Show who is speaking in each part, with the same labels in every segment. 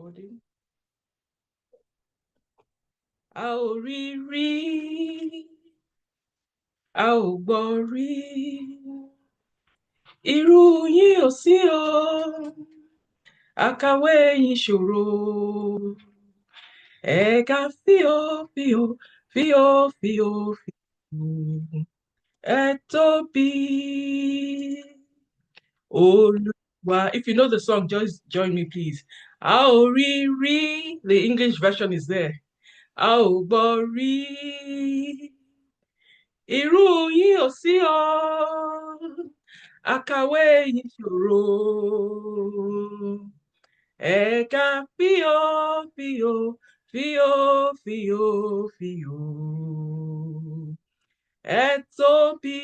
Speaker 1: recording. A ò rí rí, a ò gbọ́ rí, irú yín ò sí o, àkàwé yín ṣòro. Ẹ̀ka fíò, fíò, fíò, fíò, fíò, ẹ tóbi. Olúwa. If you know the song, just join me, please. A ò rí rí, the English version is there. A ò gbọ́ rí, irú yín ò sí o, àkàwé yín ṣòro. Ẹ̀ka fíò, fíò, fíò, fíò, fíò, ẹ tóbi.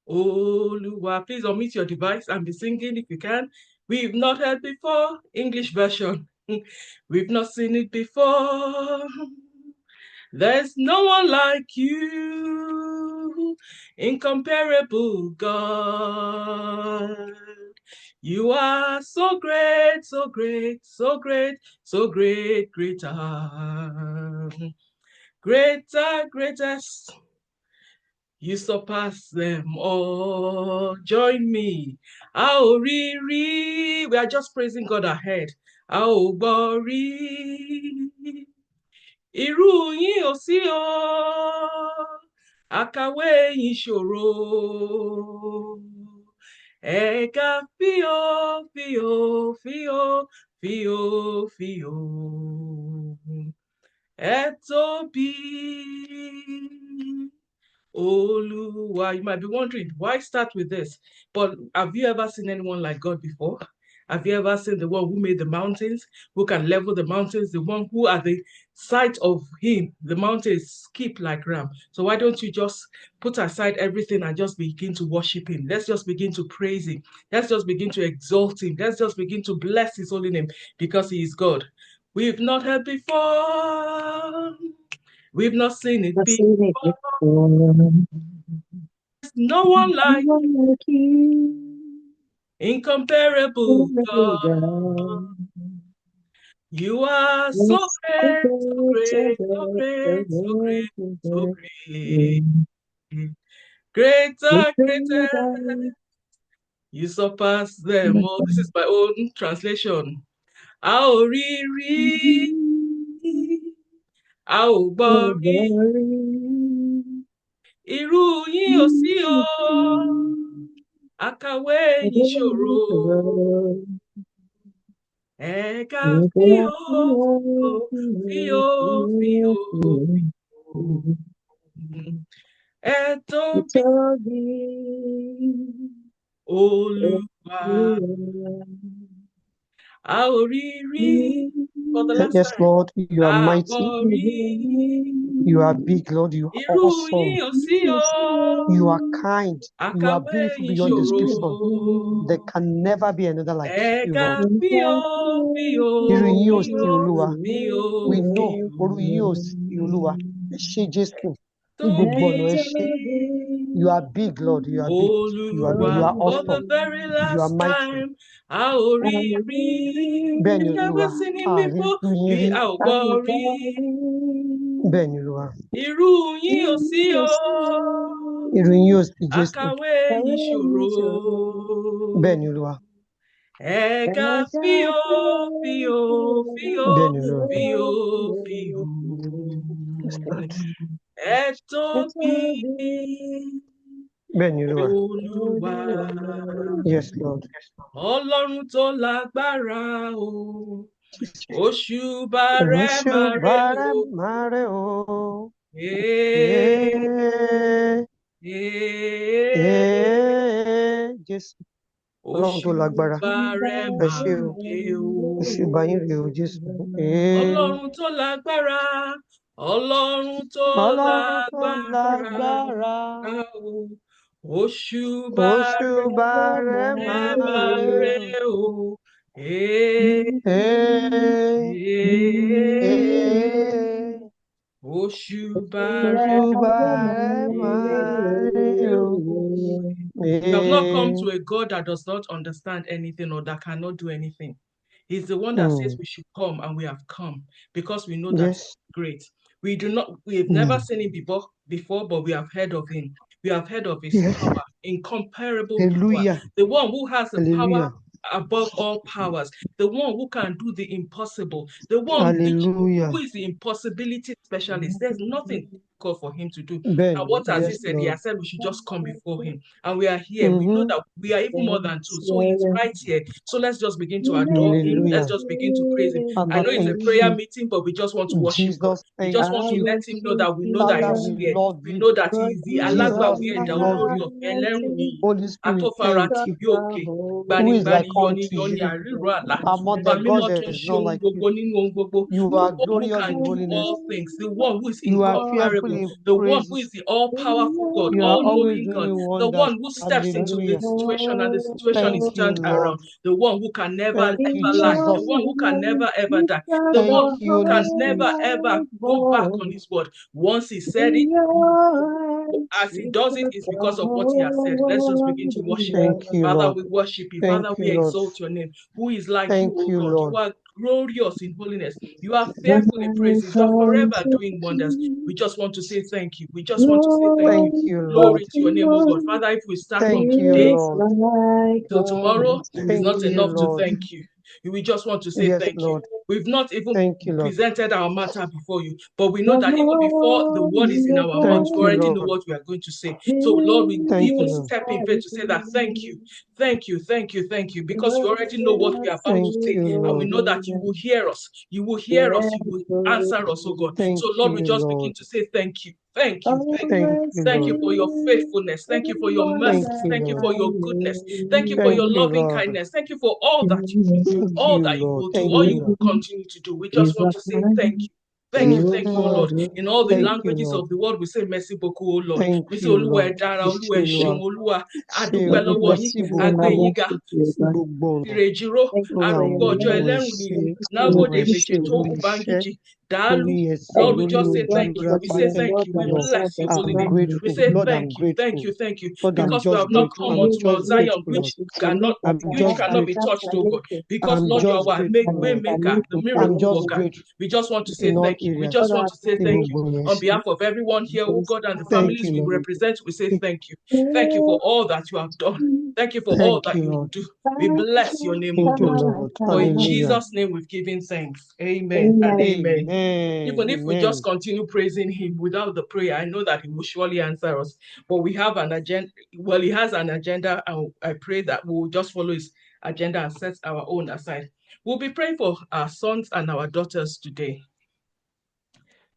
Speaker 1: Olúwa. Please unmute your device and be singing if you can. We've not heard before, English version. We've not seen it before. There's no one like you, incomparable God. You are so great, so great, so great, so great, greater, greater, greatest. You surpass them all. Join me. A ò rí rí. We are just praising God ahead. A ò gbọ́ rí, irú yín ò sí o, àkàwé yín ṣòro. Ẹ̀ka fíò, fíò, fíò, fíò, fíò, ẹ tóbi. Olúwa. You might be wondering, why start with this? But have you ever seen anyone like God before? Have you ever seen the one who made the mountains, who can level the mountains, the one who at the sight of him, the mountains skip like ram? So why don't you just put aside everything and just begin to worship him? Let's just begin to praise him. Let's just begin to exalt him. Let's just begin to bless his holy name because he is God. We've not heard before. We've not seen it before. There's no one like you, incomparable God. You are so great, so great, so great, so great, so great. Greater, greater. You surpass them all. This is my own translation. A ò rí rí, a ò gbọ́ rí, irú yín ò sí o, àkàwé yín ṣòro. Ẹ̀ka fíò, fíò, fíò, fíò, ẹ tóbi. Olúwa. A ò rí rí. For the last
Speaker 2: Yes,
Speaker 1: time.
Speaker 2: Lord, you are
Speaker 1: A
Speaker 2: mighty.
Speaker 1: ò rí.
Speaker 2: You are big, Lord. You are
Speaker 1: Irú
Speaker 2: awesome.
Speaker 1: yín ò sí o,
Speaker 2: You are kind. You are
Speaker 1: àkàwé
Speaker 2: beautiful
Speaker 1: yín
Speaker 2: beyond
Speaker 1: ṣòro.
Speaker 2: description. There can never be another like you,
Speaker 1: Ẹ̀ka
Speaker 2: Lord.
Speaker 1: fíò, fíò,
Speaker 2: Irú yín ò
Speaker 1: fíò,
Speaker 2: sí, Olúwa.
Speaker 1: fíò,
Speaker 2: We know
Speaker 1: fíò.
Speaker 2: orú yín ò sí, Olúwa. Ẹ ṣé Jésù. Ní gbogbo ọ̀nà ẹ ṣé. You are big, Lord. You are big. You are big. You are
Speaker 1: Olúwa. For the
Speaker 2: awesome.
Speaker 1: very
Speaker 2: You are
Speaker 1: last
Speaker 2: mighty.
Speaker 1: time, a ò rí rí.
Speaker 2: Bẹ́ẹ̀ni,
Speaker 1: We've never
Speaker 2: Olúwa.
Speaker 1: seen him before.
Speaker 2: Yín rí.
Speaker 1: A ò gbọ́ rí.
Speaker 2: Bẹ́ẹ̀ni, Olúwa.
Speaker 1: Irú yín ò sí o,
Speaker 2: Irú yín ò sí, Jésù.
Speaker 1: àkàwé yín ṣòro.
Speaker 2: Bẹ́ẹ̀ni, Olúwa.
Speaker 1: Ẹ̀ka fíò, fíò, fíò,
Speaker 2: Bẹ́ẹ̀ni, Olúwa.
Speaker 1: fíò, fíò,
Speaker 2: Yes, Lord.
Speaker 1: ẹ tóbi.
Speaker 2: Bẹ́ẹ̀ni, Olúwa.
Speaker 1: Olúwa.
Speaker 2: Yes, Lord.
Speaker 1: Ọlọ́run tó lágbára o, òṣùbà rẹ̀ máa
Speaker 2: Òṣùbà
Speaker 1: rè
Speaker 2: rẹ̀
Speaker 1: o.
Speaker 2: máa rè o. Jésù. Ọlọ́run tó lágbára.
Speaker 1: Òṣùbà rẹ̀
Speaker 2: Ẹ
Speaker 1: máa
Speaker 2: ṣé o.
Speaker 1: rè o.
Speaker 2: Òṣùbà yín rè o, Jésù.
Speaker 1: Ọlọ́run tó lágbára, Ọlọ́run tó
Speaker 2: Ọlọ́run tó
Speaker 1: lágbára o. Òṣùbà
Speaker 2: rẹ̀
Speaker 1: rẹ̀
Speaker 2: máa
Speaker 1: máa
Speaker 2: rè
Speaker 1: rè
Speaker 2: o.
Speaker 1: o. Òṣùbà rẹ̀ máa rè o. You have not come to a God that does not understand anything or that cannot do anything. He's the one that says we should come, and we have come because we know that
Speaker 2: Yes.
Speaker 1: he's great. We've never seen him before, but we have heard of him. We have heard of his power, incomparable power.
Speaker 2: Hallelujah.
Speaker 1: The one who has the
Speaker 2: Hallelujah.
Speaker 1: power above all powers, the one who can do the impossible, the one
Speaker 2: Hallelujah.
Speaker 1: who is the impossibility specialist. There's nothing difficult for him to do.
Speaker 2: Ben,
Speaker 1: And what has he
Speaker 2: yes,
Speaker 1: said? He
Speaker 2: Lord.
Speaker 1: has said we should just come before him. And we are here. We know that we are even more than two. So he's right here. So let's just begin to adore him. Let's
Speaker 2: Hallelujah.
Speaker 1: just begin to praise him. I
Speaker 2: Father,
Speaker 1: know it's a
Speaker 2: thank
Speaker 1: prayer
Speaker 2: you.
Speaker 1: meeting, but we just want to worship God.
Speaker 2: Jesus,
Speaker 1: We
Speaker 2: thank
Speaker 1: just want to
Speaker 2: you.
Speaker 1: let him know that we know that
Speaker 2: Father,
Speaker 1: he's
Speaker 2: we
Speaker 1: here.
Speaker 2: love
Speaker 1: We
Speaker 2: you.
Speaker 1: know that he's the
Speaker 2: Jesus,
Speaker 1: Alagbawi
Speaker 2: we
Speaker 1: Eda
Speaker 2: love
Speaker 1: Olori
Speaker 2: you.
Speaker 1: Ọ̀fẹ́ Ẹlẹ́rù Níyìn.
Speaker 2: Holy Spirit,
Speaker 1: Atófara
Speaker 2: thank
Speaker 1: tí
Speaker 2: you.
Speaker 1: bí òkè.
Speaker 2: Who is
Speaker 1: Gbanigbani
Speaker 2: like
Speaker 1: yọni
Speaker 2: unto
Speaker 1: yọni
Speaker 2: you?
Speaker 1: àríró àlá.
Speaker 2: Among
Speaker 1: Ọba
Speaker 2: the
Speaker 1: mímọ́
Speaker 2: gods,
Speaker 1: tó
Speaker 2: there
Speaker 1: ń
Speaker 2: is
Speaker 1: ṣe
Speaker 2: none
Speaker 1: ohun
Speaker 2: like you.
Speaker 1: gbogbo nínú ohun gbogbo.
Speaker 2: You
Speaker 1: The
Speaker 2: are
Speaker 1: one who
Speaker 2: glorious
Speaker 1: can
Speaker 2: in
Speaker 1: do
Speaker 2: holiness.
Speaker 1: all things. The one who is
Speaker 2: You are
Speaker 1: incomparable.
Speaker 2: fearful in
Speaker 1: The one who is
Speaker 2: praises.
Speaker 1: the all-powerful God,
Speaker 2: You are always
Speaker 1: all-knowing God.
Speaker 2: doing
Speaker 1: The
Speaker 2: wonders.
Speaker 1: one who steps into the
Speaker 2: Hallelujah.
Speaker 1: situation and the situation is
Speaker 2: Thank you,
Speaker 1: turned
Speaker 2: Lord.
Speaker 1: around. The one who can never
Speaker 2: Thank you,
Speaker 1: ever lie. The
Speaker 2: Jesus.
Speaker 1: one who can never ever die. The one
Speaker 2: Thank you,
Speaker 1: who
Speaker 2: Holy
Speaker 1: can
Speaker 2: Spirit.
Speaker 1: never ever go back on his word. Once he said it, as he does it, it's because of what he has said. Let's just begin to worship him.
Speaker 2: Thank you,
Speaker 1: Father,
Speaker 2: Lord.
Speaker 1: we worship you.
Speaker 2: Thank
Speaker 1: Father,
Speaker 2: you,
Speaker 1: we
Speaker 2: Lord.
Speaker 1: exalt your name. Who is like you,
Speaker 2: Thank
Speaker 1: O
Speaker 2: you,
Speaker 1: God? You
Speaker 2: Lord.
Speaker 1: are glorious in holiness. You are fearful in praises. You are forever doing wonders. We just want to say thank you. We just want to say thank you.
Speaker 2: Thank you,
Speaker 1: Glory
Speaker 2: Lord.
Speaker 1: to your name, O God. Father, if we start from
Speaker 2: Thank you,
Speaker 1: today
Speaker 2: Lord.
Speaker 1: till tomorrow, it's
Speaker 2: Thank
Speaker 1: not
Speaker 2: you,
Speaker 1: enough to
Speaker 2: Lord.
Speaker 1: thank you. We just want to say
Speaker 2: Yes,
Speaker 1: thank you.
Speaker 2: Lord.
Speaker 1: We've not even
Speaker 2: Thank you, Lord.
Speaker 1: presented our matter before you, but we know that even before the word is in our mouth,
Speaker 2: Thank
Speaker 1: we
Speaker 2: you,
Speaker 1: already know
Speaker 2: Lord.
Speaker 1: what we are going to say. So, Lord, we
Speaker 2: Thank
Speaker 1: even
Speaker 2: you, Lord.
Speaker 1: step in faith to say that thank you, thank you, thank you, thank you, because you already know what we are about to
Speaker 2: Thank
Speaker 1: say,
Speaker 2: you,
Speaker 1: and we
Speaker 2: Lord.
Speaker 1: know that you will hear us, you will hear us, you will answer us, oh God.
Speaker 2: Thank
Speaker 1: So, Lord, we
Speaker 2: you,
Speaker 1: just begin
Speaker 2: Lord.
Speaker 1: to say thank you, thank you, thank you.
Speaker 2: Thank you,
Speaker 1: Thank you
Speaker 2: Lord.
Speaker 1: for your faithfulness. Thank you for your
Speaker 2: Thank
Speaker 1: mercies.
Speaker 2: you,
Speaker 1: Thank you
Speaker 2: Lord.
Speaker 1: for your goodness. Thank you for
Speaker 2: Thank
Speaker 1: your
Speaker 2: you,
Speaker 1: loving
Speaker 2: Lord.
Speaker 1: kindness. Thank you for all that you do,
Speaker 2: Thank
Speaker 1: all
Speaker 2: you,
Speaker 1: that you
Speaker 2: Lord.
Speaker 1: will do,
Speaker 2: Thank
Speaker 1: all
Speaker 2: you,
Speaker 1: you will
Speaker 2: Lord.
Speaker 1: continue to do. We just want to say thank you. Thank you, oh Lord. In all the
Speaker 2: Thank you,
Speaker 1: languages
Speaker 2: Lord.
Speaker 1: of the world, we say merci beaucoup, oh Lord.
Speaker 2: Thank
Speaker 1: We say
Speaker 2: you,
Speaker 1: Olúwa ẹ
Speaker 2: Lord.
Speaker 1: dára, Olúwa ẹ ṣeun, Olúwa a
Speaker 2: Ṣé
Speaker 1: dúpẹ́
Speaker 2: o,
Speaker 1: lọ́wọ́ yín,
Speaker 2: merci
Speaker 1: a gbé
Speaker 2: beaucoup
Speaker 1: yín ga,
Speaker 2: fún gbogbo ọ̀nà.
Speaker 1: Tirejiro, arúgbó
Speaker 2: Olúwa
Speaker 1: ọjọ́
Speaker 2: mo ẹ
Speaker 1: ẹlẹ́rù
Speaker 2: ṣé.
Speaker 1: nìyí,
Speaker 2: Olúwa
Speaker 1: náwóde
Speaker 2: ẹ
Speaker 1: méje
Speaker 2: ṣé
Speaker 1: tó
Speaker 2: lórí
Speaker 1: kù
Speaker 2: iṣẹ́,
Speaker 1: báńgíjì, dàálù.
Speaker 2: lórí ẹsẹ̀,
Speaker 1: Lord, we
Speaker 2: lórí
Speaker 1: just say
Speaker 2: ojú,
Speaker 1: thank
Speaker 2: lórí
Speaker 1: you. We
Speaker 2: apá.
Speaker 1: say
Speaker 2: Thank
Speaker 1: thank you.
Speaker 2: you,
Speaker 1: We
Speaker 2: Lord.
Speaker 1: bless your holy
Speaker 2: I'm
Speaker 1: name. We
Speaker 2: grateful.
Speaker 1: say
Speaker 2: Lord, I'm
Speaker 1: thank you, thank
Speaker 2: grateful.
Speaker 1: you, thank you.
Speaker 2: Lord, I'm
Speaker 1: Because we
Speaker 2: just
Speaker 1: have not
Speaker 2: grateful.
Speaker 1: come
Speaker 2: I'm
Speaker 1: unto Mount
Speaker 2: just
Speaker 1: Zion,
Speaker 2: grateful,
Speaker 1: which
Speaker 2: Lord.
Speaker 1: cannot
Speaker 2: I'm
Speaker 1: which
Speaker 2: just
Speaker 1: cannot be
Speaker 2: grateful.
Speaker 1: touched, oh God. Because
Speaker 2: I'm
Speaker 1: Lord, you
Speaker 2: just
Speaker 1: are our
Speaker 2: grateful,
Speaker 1: way
Speaker 2: Lord.
Speaker 1: maker, the
Speaker 2: I'm
Speaker 1: miracle
Speaker 2: just
Speaker 1: worker.
Speaker 2: grateful
Speaker 1: We just want to say
Speaker 2: in all
Speaker 1: thank you. We
Speaker 2: areas.
Speaker 1: just want to say
Speaker 2: Ní
Speaker 1: thank you.
Speaker 2: gbogbo yẹn
Speaker 1: On
Speaker 2: ṣe.
Speaker 1: behalf of everyone here, oh God, and the
Speaker 2: Thank
Speaker 1: families
Speaker 2: you,
Speaker 1: we
Speaker 2: Lord.
Speaker 1: represent, we say thank you. Thank you for all that you have done. Thank you for all
Speaker 2: Thank
Speaker 1: that
Speaker 2: you,
Speaker 1: you will
Speaker 2: Lord.
Speaker 1: do. We bless your name, oh
Speaker 2: Thank you,
Speaker 1: God.
Speaker 2: Lord.
Speaker 1: For in
Speaker 2: Hallelujah.
Speaker 1: Jesus' name we've given thanks. Amen and amen.
Speaker 2: Amen.
Speaker 1: Even if we
Speaker 2: Amen.
Speaker 1: just continue praising him without the prayer, I know that he will surely answer us. But we have an agenda. Well, he has an agenda, and I pray that we will just follow his agenda and set our own aside. We'll be praying for our sons and our daughters today.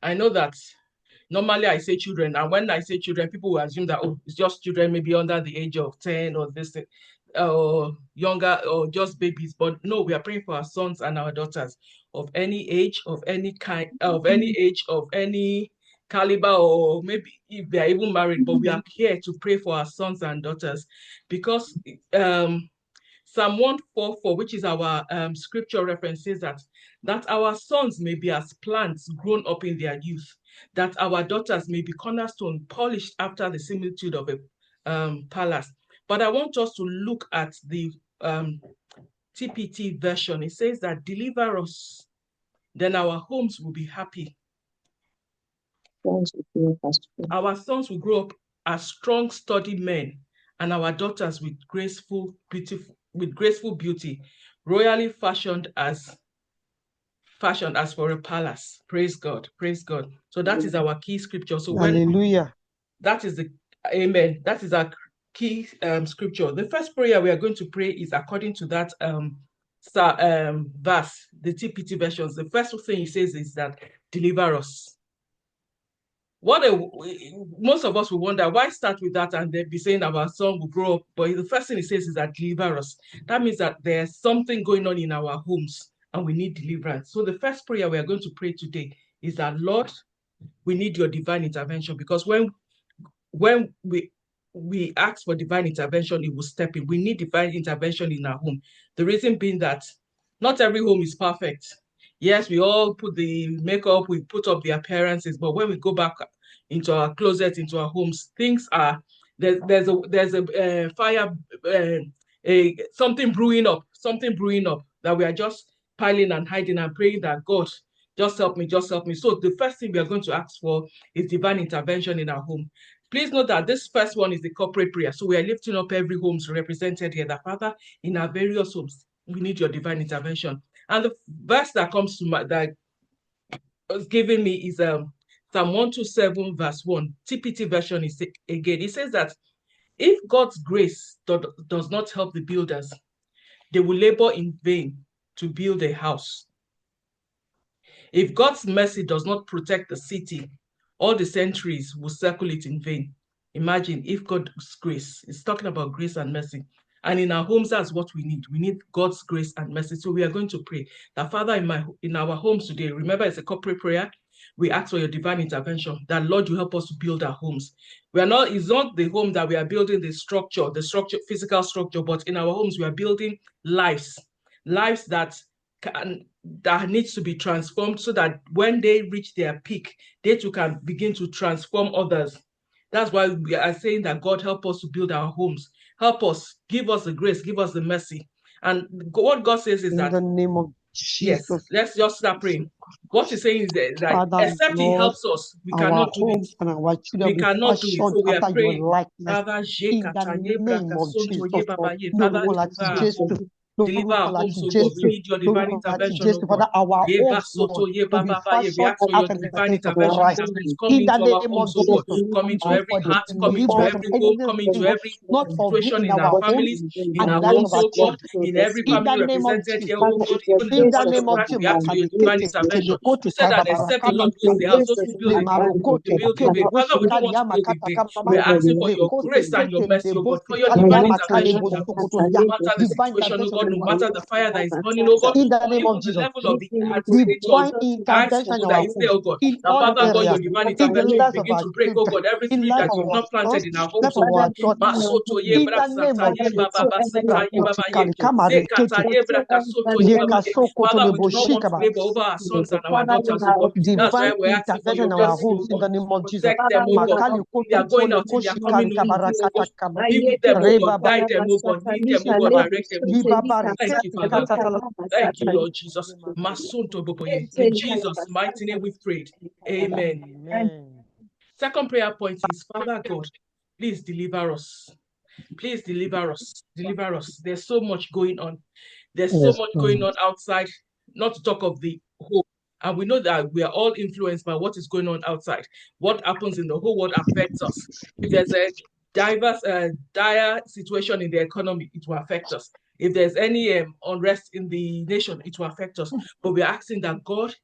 Speaker 1: I know that normally I say children, and when I say children, people will assume that, oh, it's just children maybe under the age of 10 or this, or younger, or just babies. But no, we are praying for our sons and our daughters of any age, of any kind, of any age, of any caliber, or maybe if they are even married. But we are here to pray for our sons and daughters because Psalm 144, which is our scripture reference, says that our sons may be as plants grown up in their youth, that our daughters may be cornerstone polished after the similitude of a palace. But I want us to look at the TPT version. It says that deliver us, then our homes will be happy. Our sons will grow up as strong, sturdy men, and our daughters with graceful beauty, royally fashioned as for a palace. Praise God. Praise God. So that is our key scripture. So
Speaker 2: Hallelujah.
Speaker 1: That is the amen. That is our key scripture. The first prayer we are going to pray is according to that verse, the TPT versions. The first thing he says is that deliver us. Most of us will wonder why start with that and then be saying our son will grow up. But the first thing he says is that deliver us. That means that there's something going on in our homes and we need deliverance. So the first prayer we are going to pray today is that, Lord, we need your divine intervention, because when we ask for divine intervention, it will step in. We need divine intervention in our home. The reason being that not every home is perfect. Yes, we all put the makeup, we put up the appearances, but when we go back into our closet, into our homes, things are there's a fire, something brewing up that we are just piling and hiding and praying that God, just help me, just help me. So the first thing we are going to ask for is divine intervention in our home. Please note that this first one is the corporate prayer. So we are lifting up every homes represented here. That Father, in our various homes, we need your divine intervention. And the verse that comes to that was given me is Psalm 127 verse 1. TPT version is again. It says that if God's grace does not help the builders, they will labor in vain to build a house. If God's mercy does not protect the city, all the centuries will circle it in vain. Imagine if God's grace is talking about grace and mercy. And in our homes, that's what we need. We need God's grace and mercy. So we are going to pray that, Father, in our homes today, remember it's a corporate prayer. We ask for your divine intervention, that Lord, you help us to build our homes. It's not the home that we are building the structure, physical structure, but in our homes, we are building lives that needs to be transformed so that when they reach their peak, they too can begin to transform others. That's why we are saying that God help us to build our homes. Help us, give us the grace, give us the mercy. And what God says is that,
Speaker 2: in the name of Jesus.
Speaker 1: Yes, let's just start praying. What he's saying is that
Speaker 2: Father,
Speaker 1: except he helps us, we cannot do it.
Speaker 2: And our children
Speaker 1: We cannot do it. So we are praying.
Speaker 2: Father, in the name of Jesus.
Speaker 1: Deliver our homes, oh God. We need your divine intervention, oh God.
Speaker 2: Father, our homes, Lord,
Speaker 1: We ask for your divine intervention. Come
Speaker 2: in the
Speaker 1: into our
Speaker 2: name
Speaker 1: homes,
Speaker 2: of
Speaker 1: oh God.
Speaker 2: Jesus.
Speaker 1: Come into every heart, come into every home, come into every situation in our families, in our homes, oh God, in every family represented here, oh God, even in the body of Christ. We ask for your divine intervention. You said that except the Lord builds the house, those who build it, they build in vain. Father, we don't want to build in vain. We are asking for your grace and your mercy, oh God, for your divine intervention in our homes. No matter the situation, oh God, no matter the fire that is burning, oh God,
Speaker 2: in the
Speaker 1: or
Speaker 2: name
Speaker 1: even
Speaker 2: of
Speaker 1: the
Speaker 2: Jesus.
Speaker 1: level of the creditors, high school that is there, oh God. Now, Father God, your divine intervention will begin to break, oh God, every tree that you've not planted in our homes, oh God. Masoto ye brasata ye baba baseta ye baba ye zekata ye brakasoto ye baba ye. Father, we do not want to labor over our sons and our daughters, oh God. That's why we're asking for your mercy, oh God. Protect them, oh God. They are going out and they are coming in with you, oh God. Be with them, oh God. Guide them, oh God. Lead them, oh God. Direct them, oh God. Thank you, Father. Thank you, Lord Jesus. In Jesus' mighty name we've prayed. Amen. Second prayer point is, Father God, please deliver us. Please deliver us. Deliver us. There's so much going on. There's so much going on outside, not to talk of the home. And we know that we are all influenced by what is going on outside. What happens in the whole world affects us. If there's a dire situation in the economy, it will affect us. If there's any unrest in the nation, it will affect us. But we're asking that God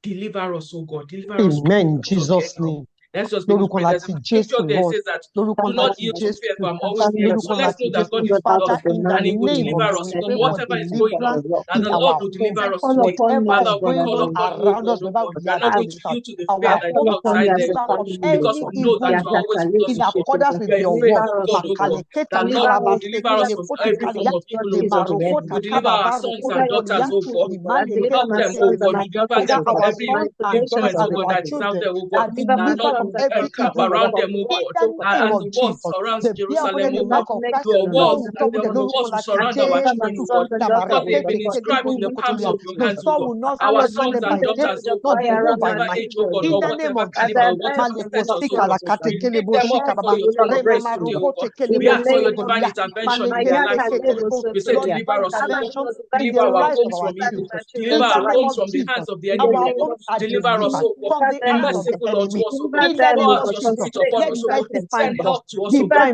Speaker 1: deliver us, oh God. Deliver us.
Speaker 2: Amen. Jesus' name.
Speaker 1: Let's just begin to pray. There's a scripture there says that do not yield to fear, for I'm always with you. So let's know that God is with us and He will deliver us from whatever is going on. And the Lord will deliver us today. Father, we call upon you, oh God, oh God. We are not going to yield to the fear that is outside there, oh God, because we know that you are always with us, oh God. We are a faithful God, oh God. That Lord will deliver us from every form of evil, oh God. We will deliver our sons and daughters, oh God. We will help them, oh God. We deliver them from every influence, oh God, that is out there, oh God. That Lord will camp around them, oh God. As the world surrounds Jerusalem, oh God, your walls will surround our children, oh God, because they've been inscribed in the palms of your hands, oh God. Our sons and daughters, oh God, whatever age, oh God, or whatever caliber, whatever status, oh God, we lift them up before your throne of grace today, oh God. We ask for your divine intervention in their lives, oh God. We say, deliver us, oh God. Deliver our homes from evil. Deliver our homes from the hands of the enemy, oh God. Deliver us, oh God. Be merciful unto us, oh God. Pour out your spirit upon us, oh God. Send help to us, oh God.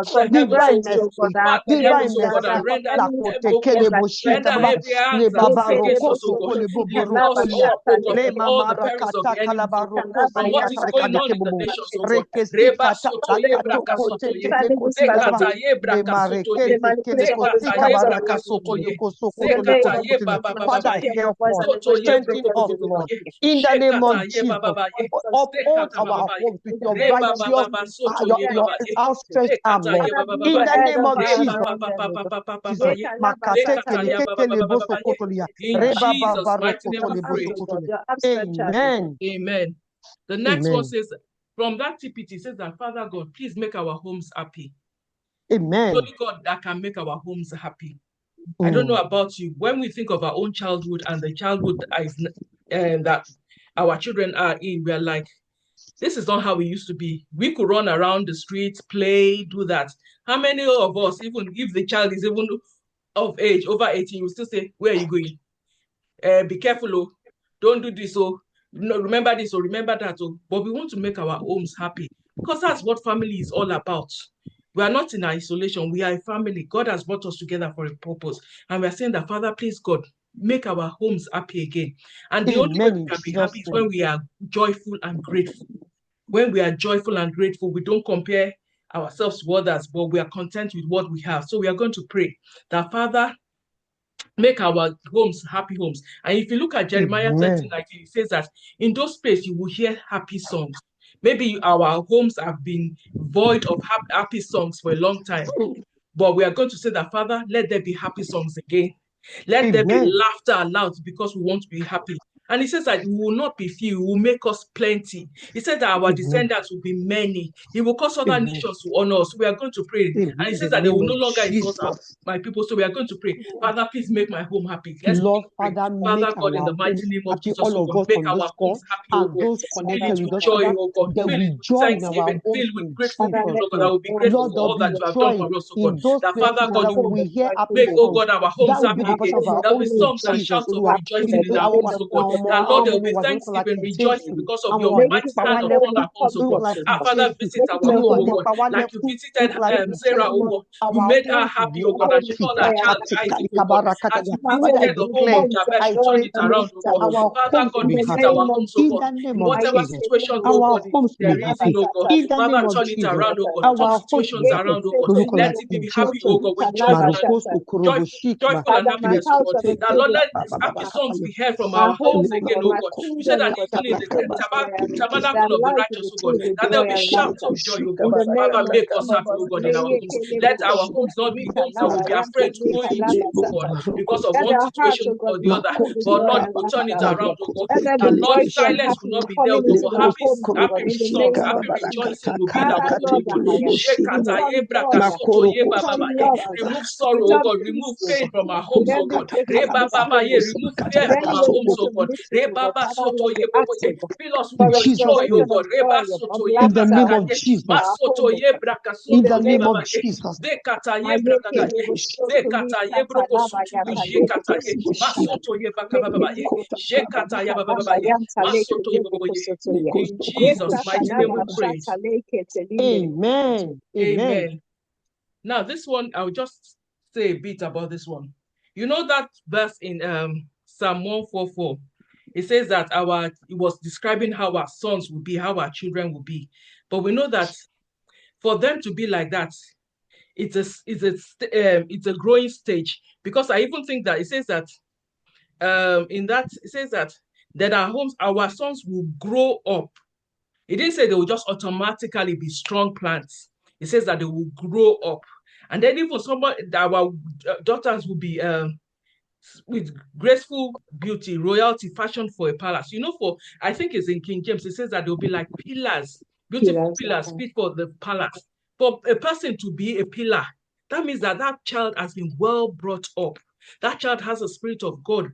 Speaker 1: Send heavens, oh God. Part the heavens, oh God, and render them, oh God. Render every hands that is against us, oh God. Lift us up, oh God, from all the perils of the enemy, oh God. From what is going on in the nations, oh God. Reba soto ye braka soto ye. Zekata ye braka soto ye. Zekata ye braka soto ye. Zekata ye baba baba ye. Soto ye broko baba ye.
Speaker 2: In the name of
Speaker 1: Shekata ye
Speaker 2: Jesus,
Speaker 1: baba ye.
Speaker 2: uphold our homes with your righteous, your outstretched arm, Lord. In the name of Jesus.
Speaker 1: In Jesus' mighty name we pray.
Speaker 2: Amen.
Speaker 1: Amen. The next one says, from that TPT, says that, Father God, please make our homes happy.
Speaker 2: Amen.
Speaker 1: Only God that can make our homes happy. I don't know about you. When we think of our own childhood and the childhood that our children are in, we're like, this is not how we used to be. We could run around the streets, play, do that. How many of us, even if the child is even of age, over 18, you still say, where are you going? Be careful, oh. Don't do this, oh. No, remember this, or remember that, oh. But we want to make our homes happy because that's what family is all about. We are not in isolation. We are a family. God has brought us together for a purpose. And we are saying that, Father, please, God, make our homes happy again. And the only way we can be happy is when we are joyful and grateful. When we are joyful and grateful, we don't compare ourselves to others, but we are content with what we have. So we are going to pray that, Father, make our homes happy homes. And if you look at Jeremiah 13:19, it says that in those places you will hear happy songs. Maybe our homes have been void of happy songs for a long time, but we are going to say that, Father, let there be happy songs again. Let there be laughter aloud because we want to be happy. And he says that we will not be few, he will make us plenty. He said that our descendants will be many. He will cause other nations to honor us. We are going to pray. And he says that they will no longer insult my people. So we are going to pray. Father, please make my home happy. Let's
Speaker 2: Lord,
Speaker 1: pray.
Speaker 2: Father,
Speaker 1: God, in the mighty name of Jesus,
Speaker 2: all of us
Speaker 1: make
Speaker 2: on
Speaker 1: our
Speaker 2: this
Speaker 1: homes
Speaker 2: call
Speaker 1: happy,
Speaker 2: and
Speaker 1: God.
Speaker 2: those
Speaker 1: Fill
Speaker 2: connected
Speaker 1: it
Speaker 2: with
Speaker 1: with
Speaker 2: us,
Speaker 1: joy,
Speaker 2: Father,
Speaker 1: oh God.
Speaker 2: there
Speaker 1: Fill
Speaker 2: will
Speaker 1: it
Speaker 2: be
Speaker 1: with
Speaker 2: joy in our
Speaker 1: thanksgiving.
Speaker 2: homes
Speaker 1: Fill with
Speaker 2: in
Speaker 1: gratefulness,
Speaker 2: Jesus'
Speaker 1: oh God. I
Speaker 2: name.
Speaker 1: will be grateful
Speaker 2: Lord,
Speaker 1: for
Speaker 2: there will
Speaker 1: all that
Speaker 2: be
Speaker 1: you have done
Speaker 2: joy
Speaker 1: for us, oh God.
Speaker 2: in those
Speaker 1: That,
Speaker 2: places,
Speaker 1: Father God,
Speaker 2: Father,
Speaker 1: you
Speaker 2: we hear happy
Speaker 1: make, oh
Speaker 2: songs.
Speaker 1: God, our homes
Speaker 2: That will be
Speaker 1: happy
Speaker 2: the part
Speaker 1: again.
Speaker 2: of our
Speaker 1: There'll be
Speaker 2: home in
Speaker 1: songs and
Speaker 2: Jesus.
Speaker 1: shouts of rejoicing in our homes, oh God. That, Lord, there'll be thanksgiving, rejoicing because of your mighty hand upon our homes, oh God. Our Father, visit our home, oh God. Like you visited Sarah, oh God. You
Speaker 2: our
Speaker 1: made her
Speaker 2: homes will
Speaker 1: happy,
Speaker 2: be
Speaker 1: oh God, and she
Speaker 2: happy.
Speaker 1: called her child Isaac, oh God. As you
Speaker 2: Father, I
Speaker 1: visited the home
Speaker 2: declare,
Speaker 1: of Jabez,
Speaker 2: I
Speaker 1: you turn
Speaker 2: pray
Speaker 1: it around, oh God.
Speaker 2: our
Speaker 1: Father
Speaker 2: homes
Speaker 1: God,
Speaker 2: will be
Speaker 1: visit
Speaker 2: happy.
Speaker 1: our homes, oh
Speaker 2: In
Speaker 1: God.
Speaker 2: the name
Speaker 1: In
Speaker 2: of
Speaker 1: whatever
Speaker 2: Jesus,
Speaker 1: situation, oh
Speaker 2: our
Speaker 1: God,
Speaker 2: homes will
Speaker 1: there
Speaker 2: be
Speaker 1: is in,
Speaker 2: happy.
Speaker 1: oh God.
Speaker 2: In the name
Speaker 1: Father,
Speaker 2: of
Speaker 1: turn it
Speaker 2: Jesus,
Speaker 1: around, oh God. Turn
Speaker 2: our homes will
Speaker 1: situations
Speaker 2: be
Speaker 1: around, oh
Speaker 2: happy.
Speaker 1: God. Let it
Speaker 2: In
Speaker 1: be happy,
Speaker 2: Jesus'
Speaker 1: oh
Speaker 2: name.
Speaker 1: God, with joyful and joyful and
Speaker 2: Father,
Speaker 1: happiness, oh God. That, Lord, let these happy songs be heard from our homes again, oh God. You said that even in the tabernacle of the righteous, oh God, that there'll be shouts of joy, oh God. Father, make us happy, oh God, in our homes. Let our homes not be homes that will be afraid to go into, oh God, because of one situation or the other. But Lord, you will turn it around, oh God. And Lord, silence will not be there, oh God, but happy songs, happy rejoicing will be in our homes, oh God. Shekata yebra kasoto yeba baba ye. Remove sorrow, oh God. Remove pain from our homes, oh God. Reba baba ye. Remove fear from our homes, oh God. Reba baba soto yebo ye. Fill us with
Speaker 2: in
Speaker 1: your
Speaker 2: Jesus'
Speaker 1: joy, oh
Speaker 2: name.
Speaker 1: God. Reba soto
Speaker 2: In
Speaker 1: yebra
Speaker 2: the name
Speaker 1: kaka
Speaker 2: of
Speaker 1: ye.
Speaker 2: Jesus.
Speaker 1: Masoto yebra
Speaker 2: In
Speaker 1: kasoto
Speaker 2: the name
Speaker 1: yeba
Speaker 2: of
Speaker 1: baba ye.
Speaker 2: Jesus.
Speaker 1: Dekata yebra kaka ye. Dekata yebro kosutu jekata ye. Masoto yeba kaba baba ye. Jekata yeba baba ye. Masoto yeba baba ye. In Jesus' mighty name we pray.
Speaker 2: Amen. Amen.
Speaker 1: Amen. Now, this one, I'll just say a bit about this one. You know that verse in Psalm 144? It says that it was describing how our sons will be, how our children will be. But we know that for them to be like that, it's a growing stage. Because I even think that it says that it says that our sons will grow up. It didn't say they will just automatically be strong plants. It says that they will grow up. And then even our daughters will be with graceful beauty, royalty, fashioned for a palace. I think it's in King James, it says that they'll be like pillars, beautiful pillars fit for the palace. For a person to be a pillar, that means that child has been well brought up. That child has a spirit of God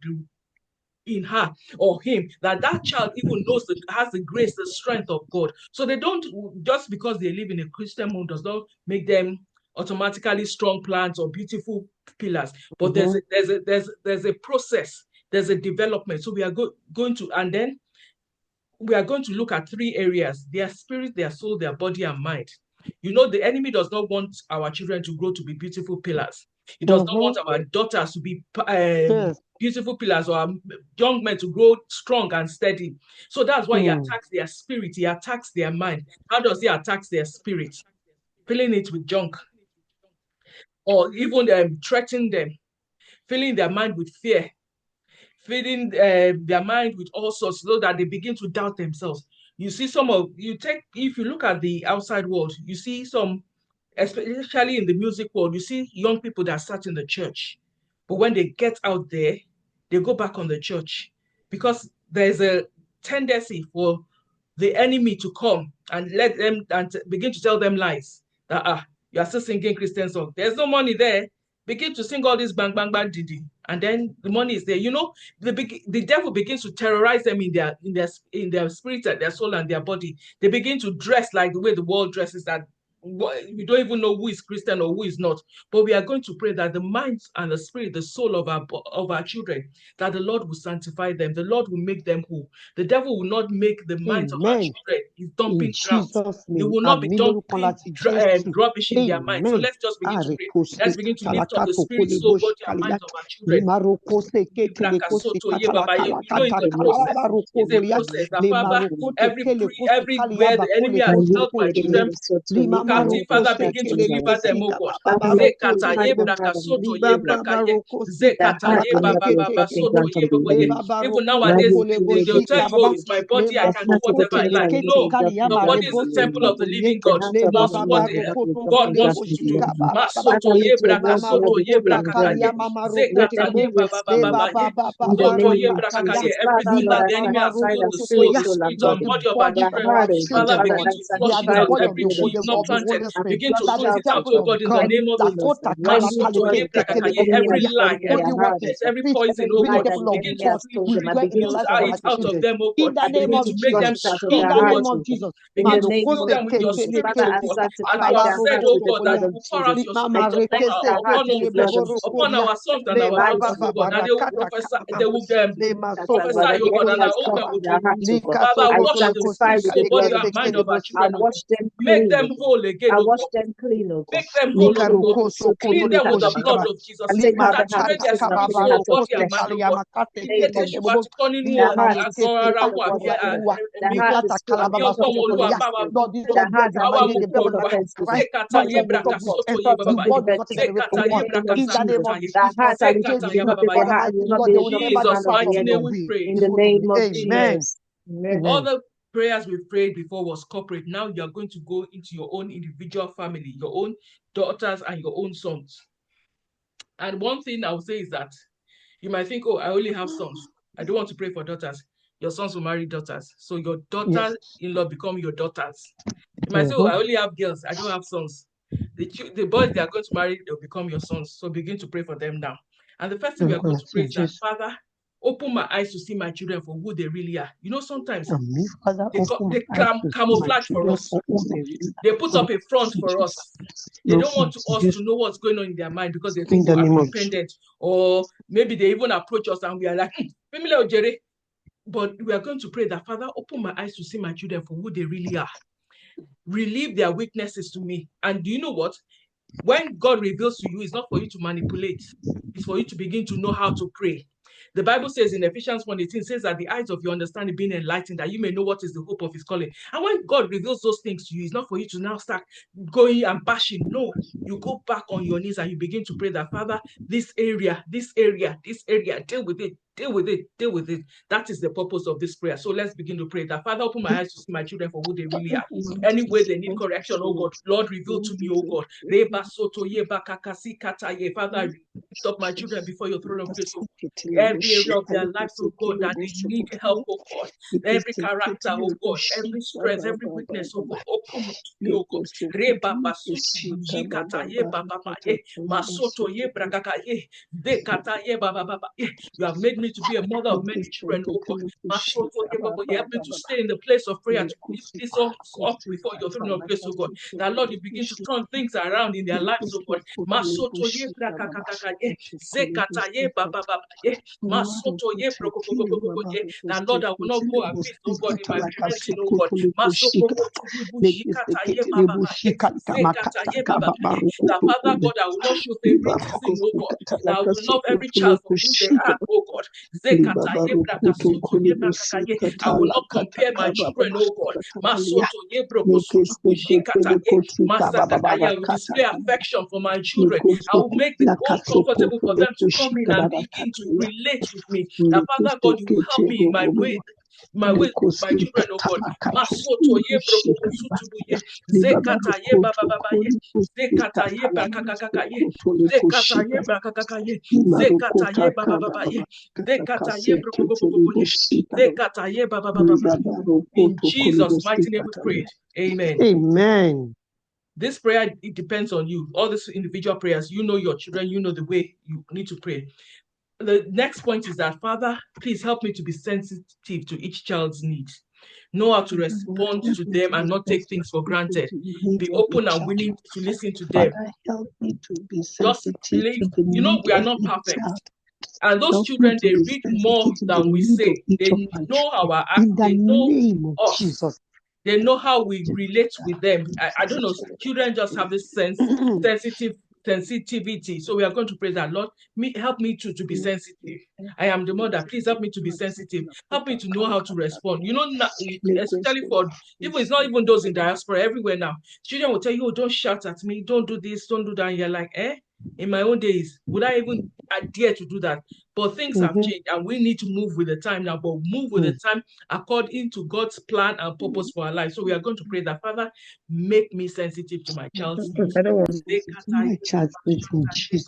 Speaker 1: in her or him, that child even has the grace, the strength of God. So they don't, just because they live in a Christian home does not make them automatically strong plants or beautiful pillars. But there's a process, there's a development. So we are going to, and then we are going to look at 3 areas: their spirit, their soul, their body, and mind. The enemy does not want our children to grow to be beautiful pillars. He does not want our daughters to be beautiful pillars, or our young men to grow strong and steady. So that's why he attacks their spirit, he attacks their mind. How does he attack their spirit? Filling it with junk, or even threatening them, filling their mind with fear, feeding their mind with all sorts, so that they begin to doubt themselves. If you look at the outside world, you see some, especially in the music world, you see young people that start in the church, but when they get out there, they go back on the church, because there's a tendency for the enemy to come and let them and begin to tell them lies that you are still singing Christian songs. There's no money there. begin to sing all this bang, bang, bang, diddy, and then the money is there. You know, the devil begins to terrorize them in their spirit, and their soul, and their body. They begin to dress like the way the world dresses, that we don't even know who is Christian or who is not. But we are going to pray that the minds and the spirit, the soul of our children, that the Lord will sanctify them. The Lord will make them whole. The devil will not make the minds of our children his dumping grounds. It will not be dumping rubbish in their mind. So let's just begin to pray. Let's begin to lift up the spirit, soul, body, and minds of our children. You know, it's a process. It's a process. That Father, everywhere the enemy has held my children captive, Father, begin to deliver them, oh God. Even nowadays, they'll tell you, oh, it's my body, I can do whatever I like. No, your body is the temple of the living God. You must do what God wants you to do. Everything that the enemy has filled the soul, the spirit, and body of our children with, Father, begin to flush it out. Every tree you've not planted, begin to root it out, oh God, in the name of Jesus. Every lie, every weakness, every poison, oh God, begin to root it out of them, oh God. Begin to make them strong, oh God. Begin to fill them with your spirit, oh God. And you have said, oh God, that you will pour out your spirit upon all flesh, upon our sons and our daughters, oh God, that they will prophesy, prophesy, oh God, and our own men will dream. Father, wash the spirit, soul, body, and mind of our children, oh God. Make them whole again, oh God. Make them whole, oh God. Clean them with the blood of Jesus. Saturate their spirit, soul, body, and mind, oh God. Jesus' mighty name we pray.
Speaker 3: In the name of Jesus.
Speaker 1: All the prayers we prayed before was corporate. Now you are going to go into your own individual family, your own daughters and your own sons. And one thing I would say is that you might think, oh, I only have sons. I don't want to pray for daughters. Your sons will marry daughters. So your daughter-in-law become your daughters. You might say, oh, I only have girls. I don't have sons. The boys they are going to marry, they'll become your sons. So begin to pray for them now. And the first thing we are going to pray is that, Father, open my eyes to see my children for who they really are. You know, sometimes they camouflage for us. They put up a front for us. They don't want us to know what's going on in their mind because they think they are independent. Or maybe they even approach us and we are like, but we are going to pray that, Father, open my eyes to see my children for who they really are. Relieve their weaknesses to me. And do you know what? When God reveals to you, it's not for you to manipulate. It's for you to begin to know how to pray. The Bible says in Ephesians 1:18, says that the eyes of your understanding being enlightened, that you may know what is the hope of his calling. And when God reveals those things to you, it's not for you to now start going and bashing. No, you go back on your knees and you begin to pray that, Father, this area, deal with it. Deal with it. That is the purpose of this prayer. So let's begin to pray that, Father, open my eyes to see my children for who they really are. Any way they need correction, oh God, Lord, reveal to me, oh God. Father, lift up my children before your throne of grace. Every area of their lives, oh God, that they need help, oh God. Every character, oh God, every strength, every weakness, oh God, open it to me, oh God. You have made me to be a mother of many children, oh God. You have me to stay in the place of prayer, to lift this up before your throne of grace, oh God. That, Lord, you begin to turn things around in their lives, oh God. That, Lord, I will not go amiss, oh God, in my parenting, oh God. That, Father God, I will not show favoritism, oh God. That I will love every child for who they are, oh God. I will not compare my children, oh God. I will display affection for my children. I will make it uncomfortable for them to come in and begin to relate with me. That, Father God, you will help me in my way. My children, oh God. Masoto ye brokoto sutubu ye. Zekata ye baba ye. Zekata ye bakakaka ye. Zekata ye bakakaka ye. Zekata ye baba ye. Zekata ye brokoto ye. Zekata ye baba. In Jesus' mighty name we prayed. Amen.
Speaker 2: Amen.
Speaker 1: This prayer, it depends on you. All these individual prayers, you know your children, you know the way you need to pray. The next point is that, Father, please help me to be sensitive to each child's needs. Know how to respond to them and not take things for granted. Be open and willing to listen to them.
Speaker 3: Father, help me to be
Speaker 1: Just
Speaker 3: sensitive
Speaker 1: believe,
Speaker 3: to the
Speaker 1: you know,
Speaker 3: need
Speaker 1: we are
Speaker 3: of
Speaker 1: not
Speaker 3: each
Speaker 1: perfect.
Speaker 3: child.
Speaker 1: And those
Speaker 3: Help
Speaker 1: children,
Speaker 3: me to
Speaker 1: they
Speaker 3: be
Speaker 1: read
Speaker 3: sensitive
Speaker 1: more
Speaker 3: to the
Speaker 1: than we
Speaker 3: need
Speaker 1: say.
Speaker 3: of each
Speaker 1: They
Speaker 3: of my
Speaker 1: know
Speaker 3: children.
Speaker 1: our act.
Speaker 3: In the
Speaker 1: They know
Speaker 3: name of
Speaker 1: us.
Speaker 3: Jesus.
Speaker 1: They know how we relate with them. I don't know. Children just have this sensitivity. So we are going to pray that, Lord, help me to be sensitive. I am the mother. Please help me to be sensitive. Help me to know how to respond. You know, especially for even it's not even those in diaspora, everywhere now. Children will tell you, oh, don't shout at me, don't do this, don't do that. And you're like, in my own days, would I even dare to do that? But things have changed and we need to move with the time now, but move with the time according to God's plan and purpose for our life. So we are going to pray that, Father, make me sensitive to my child's needs.
Speaker 3: I don't want to listen to my child's needs in Jesus.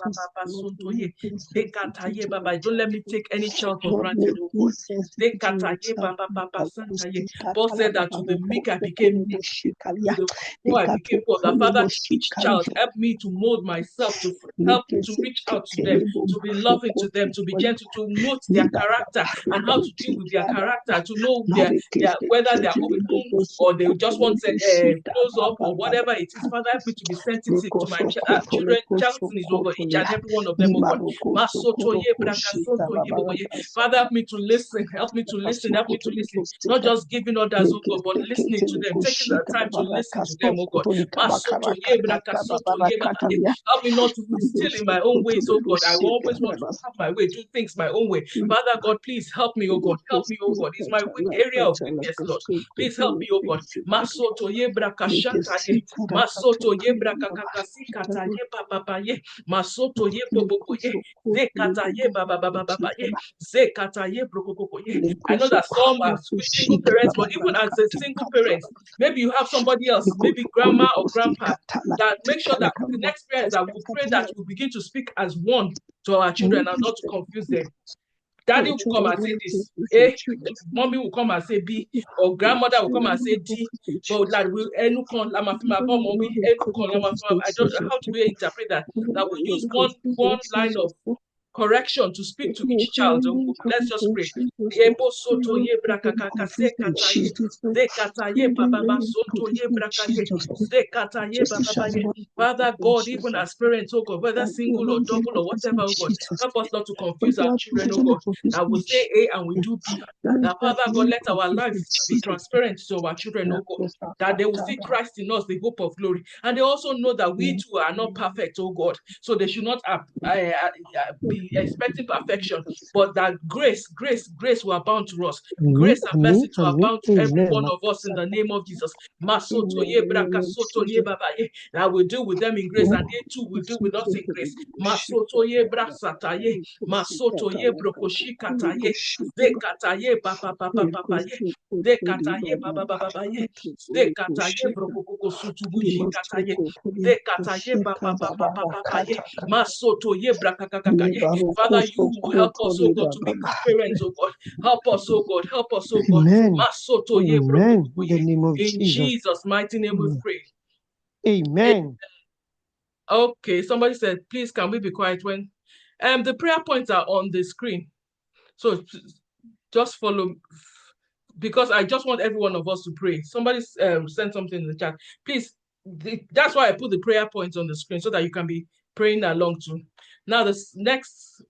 Speaker 1: Don't let me take any child for
Speaker 3: Lord,
Speaker 1: granted,
Speaker 3: make
Speaker 1: oh
Speaker 3: me
Speaker 1: God.
Speaker 3: sensitive to my child's needs.
Speaker 1: Paul said that to the meek I became meek, to the poor I became poor. That, Father, to each child, help me to mold myself, to help to reach out to them, to be loving to them, to be gentle, to note their character and how to deal with their character, to know whether they are open or they just want to close up or whatever it is. Father, help me to be sensitive to my children, child's needs over each and every one of them, oh God. Father, help me to listen, help me to listen, help me to listen. Not just giving others, oh God, but listening to them, taking the time to listen to them, oh God. Help me not to be still in my own ways, oh God. I always want to have my way, do things my own way. Father God, please help me, oh God. Help me, oh God. It's my area of weakness, Lord. Please help me, oh God. Masoto ye brakashanta ye. Masoto ye brakakakasi kata ye papa ye. Masoto ye popopo ye. Zekata ye baba baba ye. Zekata ye brokoko ye. I know that some are single parents, but even as a single parent, maybe you have somebody else, maybe grandma or grandpa, that make sure that the next parents that will pray that you begin to speak as one to our children and not to confuse them. Daddy will come and say this, mommy will come and say B, or grandmother will come and say D, but like we I don't how do we interpret that? That we use one line of correction to speak to each child. Let's just pray. Ebo soto ye brakakaka se kata ye. Ze kata ye bababa soto ye brakaye. Ze kata ye bababa ye. Father God, even as parents, oh God, whether single or double or whatever, oh God, help us not to confuse our children, oh God. That we say A and we do B. That, Father God, let our lives be transparent to our children, oh God. That they will see Christ in us, the hope of glory. And they also know that we too are not perfect, oh God. So they should not be expecting perfection, but that grace will abound to us. Grace and mercy to abound to every one of us in the name of Jesus. Masoto ye braka soto ye baba ye. That we deal with them in grace, and they too will deal with us in grace. Masoto ye brasata ye. Masoto ye brokoshikata ye. Zekata ye papa ye. Zekata ye baba ye. Zekata ye brokoko sutubushi kata ye. Zekata ye papa ye. Masoto ye brakakaka ye. Father, you will help us, oh God, to be good parents, oh God. Help us, oh God. Help us, oh God. Masoto ye brokoko ye. In Jesus' mighty name we pray.
Speaker 2: Amen.
Speaker 1: Okay, somebody said, please, can we be quiet when the prayer points are on the screen? So just follow, because I just want every one of us to pray. Somebody sent something in the chat. Please, that's why I put the prayer points on the screen so that you can be praying along too. Now, this next,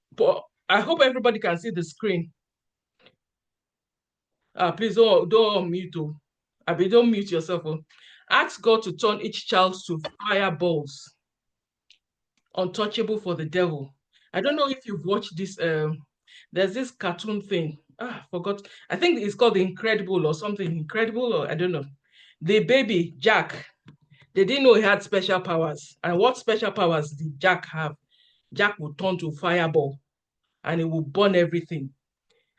Speaker 1: I hope everybody can see the screen. Please don't unmute. Don't mute yourself. Ask God to turn each child to fireballs, untouchable for the devil. I don't know if you've watched this. There's this cartoon thing. Forgot. I think it's called The Incredible or something. Incredible, or I don't know. The baby Jack. They didn't know he had special powers. And what special powers did Jack have? Jack would turn to fireball, and it would burn everything.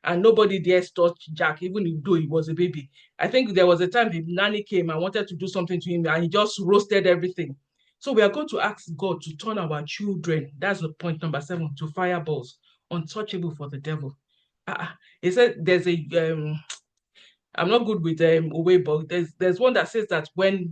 Speaker 1: And nobody dares touch Jack, even though he was a baby. I think there was a time the nanny came and wanted to do something to him, and he just roasted everything. So we are going to ask God to turn our children, that's the point number 7, to fireballs, untouchable for the devil. He said there's a I'm not good with but there's one that says that when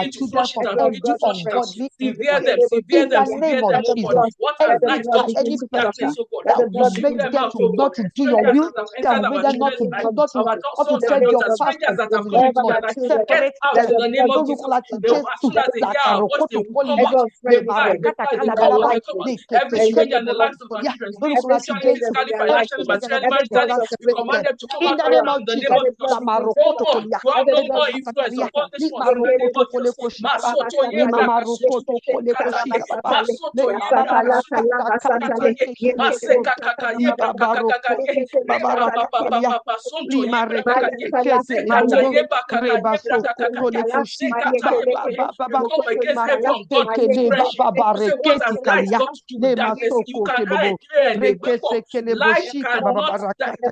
Speaker 2: our
Speaker 1: begin to
Speaker 2: children
Speaker 1: flush it
Speaker 2: from
Speaker 1: out,
Speaker 3: Every
Speaker 1: begin to
Speaker 2: every
Speaker 3: blood
Speaker 1: flush it out.
Speaker 3: friend,
Speaker 2: ungodly
Speaker 1: Sever them,
Speaker 2: influence.
Speaker 1: sever
Speaker 2: In
Speaker 1: them,
Speaker 2: the
Speaker 3: Ikigedebusia.
Speaker 2: name
Speaker 1: sever
Speaker 2: of
Speaker 3: Let
Speaker 1: them,
Speaker 3: the
Speaker 1: oh God.
Speaker 3: blood,
Speaker 2: Jesus,
Speaker 1: What has
Speaker 3: let the
Speaker 2: every
Speaker 1: light
Speaker 3: blood
Speaker 1: turned
Speaker 2: part,
Speaker 1: to
Speaker 3: begin
Speaker 2: any
Speaker 3: to
Speaker 1: darkness,
Speaker 2: person
Speaker 3: scatter.
Speaker 1: oh God.
Speaker 3: Let
Speaker 2: that
Speaker 3: the
Speaker 1: We
Speaker 2: will
Speaker 3: blood
Speaker 1: shoot
Speaker 3: begin
Speaker 2: make
Speaker 3: to
Speaker 1: them
Speaker 2: them
Speaker 1: out,
Speaker 2: to
Speaker 1: oh God.
Speaker 2: not
Speaker 3: saturate.
Speaker 2: to do your
Speaker 3: Let
Speaker 1: Strangers
Speaker 2: will,
Speaker 1: that have
Speaker 2: that
Speaker 1: entered
Speaker 2: will
Speaker 1: our
Speaker 2: make them
Speaker 3: the
Speaker 2: not
Speaker 1: children's
Speaker 2: to
Speaker 1: life,
Speaker 3: name of
Speaker 2: not to
Speaker 1: our
Speaker 3: Jesus.
Speaker 2: not to
Speaker 3: In
Speaker 1: sons
Speaker 3: the
Speaker 1: and
Speaker 2: serve
Speaker 3: name
Speaker 2: your
Speaker 1: daughters,
Speaker 3: of
Speaker 1: strangers
Speaker 2: pastors
Speaker 1: that
Speaker 3: Jesus.
Speaker 1: have
Speaker 2: this
Speaker 1: come into
Speaker 3: Wherever
Speaker 2: month.
Speaker 1: their
Speaker 3: my
Speaker 1: life,
Speaker 3: children
Speaker 1: get
Speaker 3: are,
Speaker 2: Separate
Speaker 1: out
Speaker 3: let
Speaker 1: in
Speaker 2: them.
Speaker 3: the
Speaker 1: the name
Speaker 3: blood
Speaker 1: of
Speaker 2: Those who
Speaker 3: begin
Speaker 1: Jesus.
Speaker 3: to
Speaker 2: call out to
Speaker 1: They
Speaker 3: saturate.
Speaker 1: will,
Speaker 2: Jesus
Speaker 1: as
Speaker 2: to
Speaker 1: soon as they hear our
Speaker 2: Lataro
Speaker 1: voice, they
Speaker 2: Koto
Speaker 1: will come
Speaker 2: Poliba.
Speaker 1: out. They
Speaker 3: Every
Speaker 1: will
Speaker 3: unfriendly
Speaker 1: fly,
Speaker 2: Nemara
Speaker 3: friend.
Speaker 1: they will fly, they
Speaker 3: In
Speaker 1: come
Speaker 3: the
Speaker 1: out,
Speaker 2: Katakalabadaba.
Speaker 1: they
Speaker 3: mighty
Speaker 1: come out.
Speaker 3: name.
Speaker 1: Every every stranger in the lives of our children, spiritually, physically, financially, materially, maritally, we command them to come
Speaker 2: in
Speaker 1: out
Speaker 2: the
Speaker 1: right
Speaker 2: name
Speaker 1: now
Speaker 2: of
Speaker 1: in the name
Speaker 2: Jesus.
Speaker 1: of Jesus. No more. You have no more influence upon this one in the name of Jesus. Masoto ye brakasoto ye kataye. Masoto ye brakasoto ye maseka kataye brakakakaye. Repa papa sonto ye brakakaye. Sekataye bakakaye brakakakaye. Sekataye bakaye. We come against every ungodly friendship. You say what has light got to do with darkness? You can hide and light cannot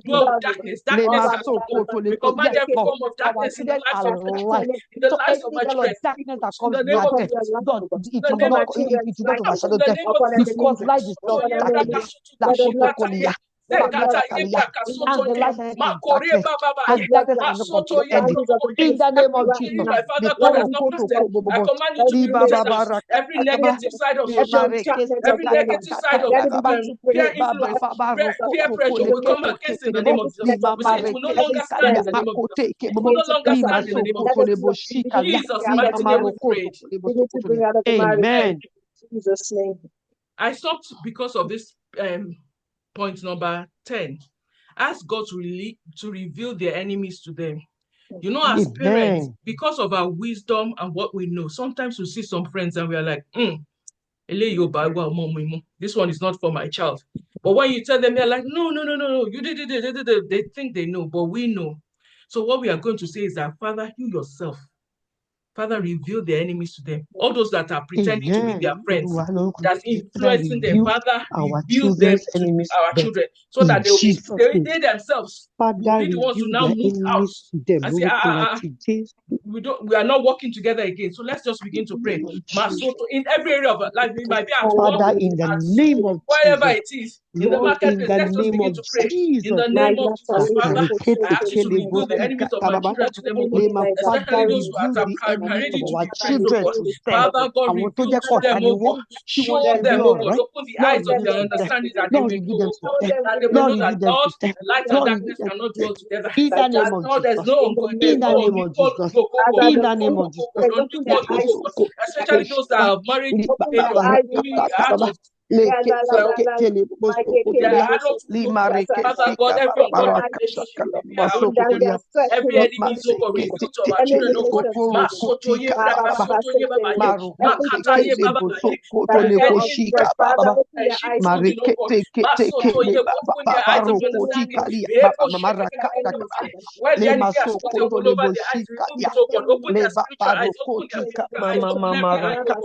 Speaker 1: dwell with darkness. Darkness has to go. We command
Speaker 2: Yes,
Speaker 1: every
Speaker 2: Lord.
Speaker 1: form of
Speaker 2: Our
Speaker 1: darkness in the
Speaker 2: children
Speaker 1: lives
Speaker 2: are
Speaker 1: of my children,
Speaker 2: light.
Speaker 1: in the
Speaker 2: So
Speaker 1: lives of my
Speaker 2: any
Speaker 1: children.
Speaker 2: darkness that
Speaker 1: In
Speaker 2: comes
Speaker 1: the name
Speaker 2: near
Speaker 1: of
Speaker 2: them,
Speaker 1: Jesus.
Speaker 2: God,
Speaker 1: In
Speaker 2: it
Speaker 1: the
Speaker 2: will
Speaker 1: name
Speaker 2: not,
Speaker 1: of Jesus.
Speaker 2: it will not
Speaker 1: In
Speaker 2: overshadow
Speaker 1: the
Speaker 2: them
Speaker 1: name of Jesus.
Speaker 2: because light
Speaker 1: So
Speaker 2: dispels
Speaker 1: ye
Speaker 2: darkness.
Speaker 1: brakasoto bushikataye. Sekataye
Speaker 2: And the
Speaker 1: brakasoto
Speaker 2: light is
Speaker 1: makore
Speaker 2: darkness,
Speaker 1: bababaye.
Speaker 2: and darkness cannot
Speaker 1: Masoto ye
Speaker 2: comprehend it.
Speaker 1: brokoboye.
Speaker 2: In the name of
Speaker 1: Everything
Speaker 2: Jesus,
Speaker 1: my
Speaker 2: the
Speaker 1: Father God has
Speaker 2: call
Speaker 1: not
Speaker 2: to
Speaker 1: planted, I command you to be rooted out. Every negative side of society, every negative side of peer influence, peer pressure, we come against in the name of Jesus. We say it will no longer stand in the name of Jesus. It will no longer stand in the name of Jesus. In Jesus' mighty name we prayed.
Speaker 2: Amen.
Speaker 3: In Jesus' name.
Speaker 1: I stopped because of this point number 10. Ask God to reveal their enemies to them. You know, as parents, because of our wisdom and what we know, sometimes we see some friends and we are like, this one is not for my child. But when you tell them, they're like, no, you did. They think they know, but we know. So what we are going to say is that, Father, you yourself, Father, reveal their enemies to them. All those that are pretending to be their friends, that's influencing them, Father, reveal them to our children, so that they themselves will be the ones to now move out and say, we are not working together again. So let's just begin to pray. Masoto, in every area of our life, it might be at work, at school, wherever it is, in the marketplace, let's just begin to pray. In the name of Jesus, Father, I ask you to reveal the enemies of my children to them, oh God, especially those who are ready to betray, oh God. Father God, reveal to them, oh God. Show them, oh God, open the eyes of their understanding that they may know, oh God, that they may know that Lord, light and darkness cannot dwell together.
Speaker 2: In the name
Speaker 1: That
Speaker 2: of
Speaker 1: Lord, there's
Speaker 2: Jesus.
Speaker 1: no
Speaker 2: In the name of Jesus. In the name of Jesus.
Speaker 1: especially those that are married, newly out of Father God, every ungodly relationship, every enemy is over revealed to our children, oh God. Masotoye braka sotoye babaye. Makataye babaye. Any friendship building, oh God. Masotoye, open their eyes of understanding. Where the enemy has put a hold over their eyes, remove it, oh God. Open their spiritual eyes, open their physical eyes, open every eye, oh God.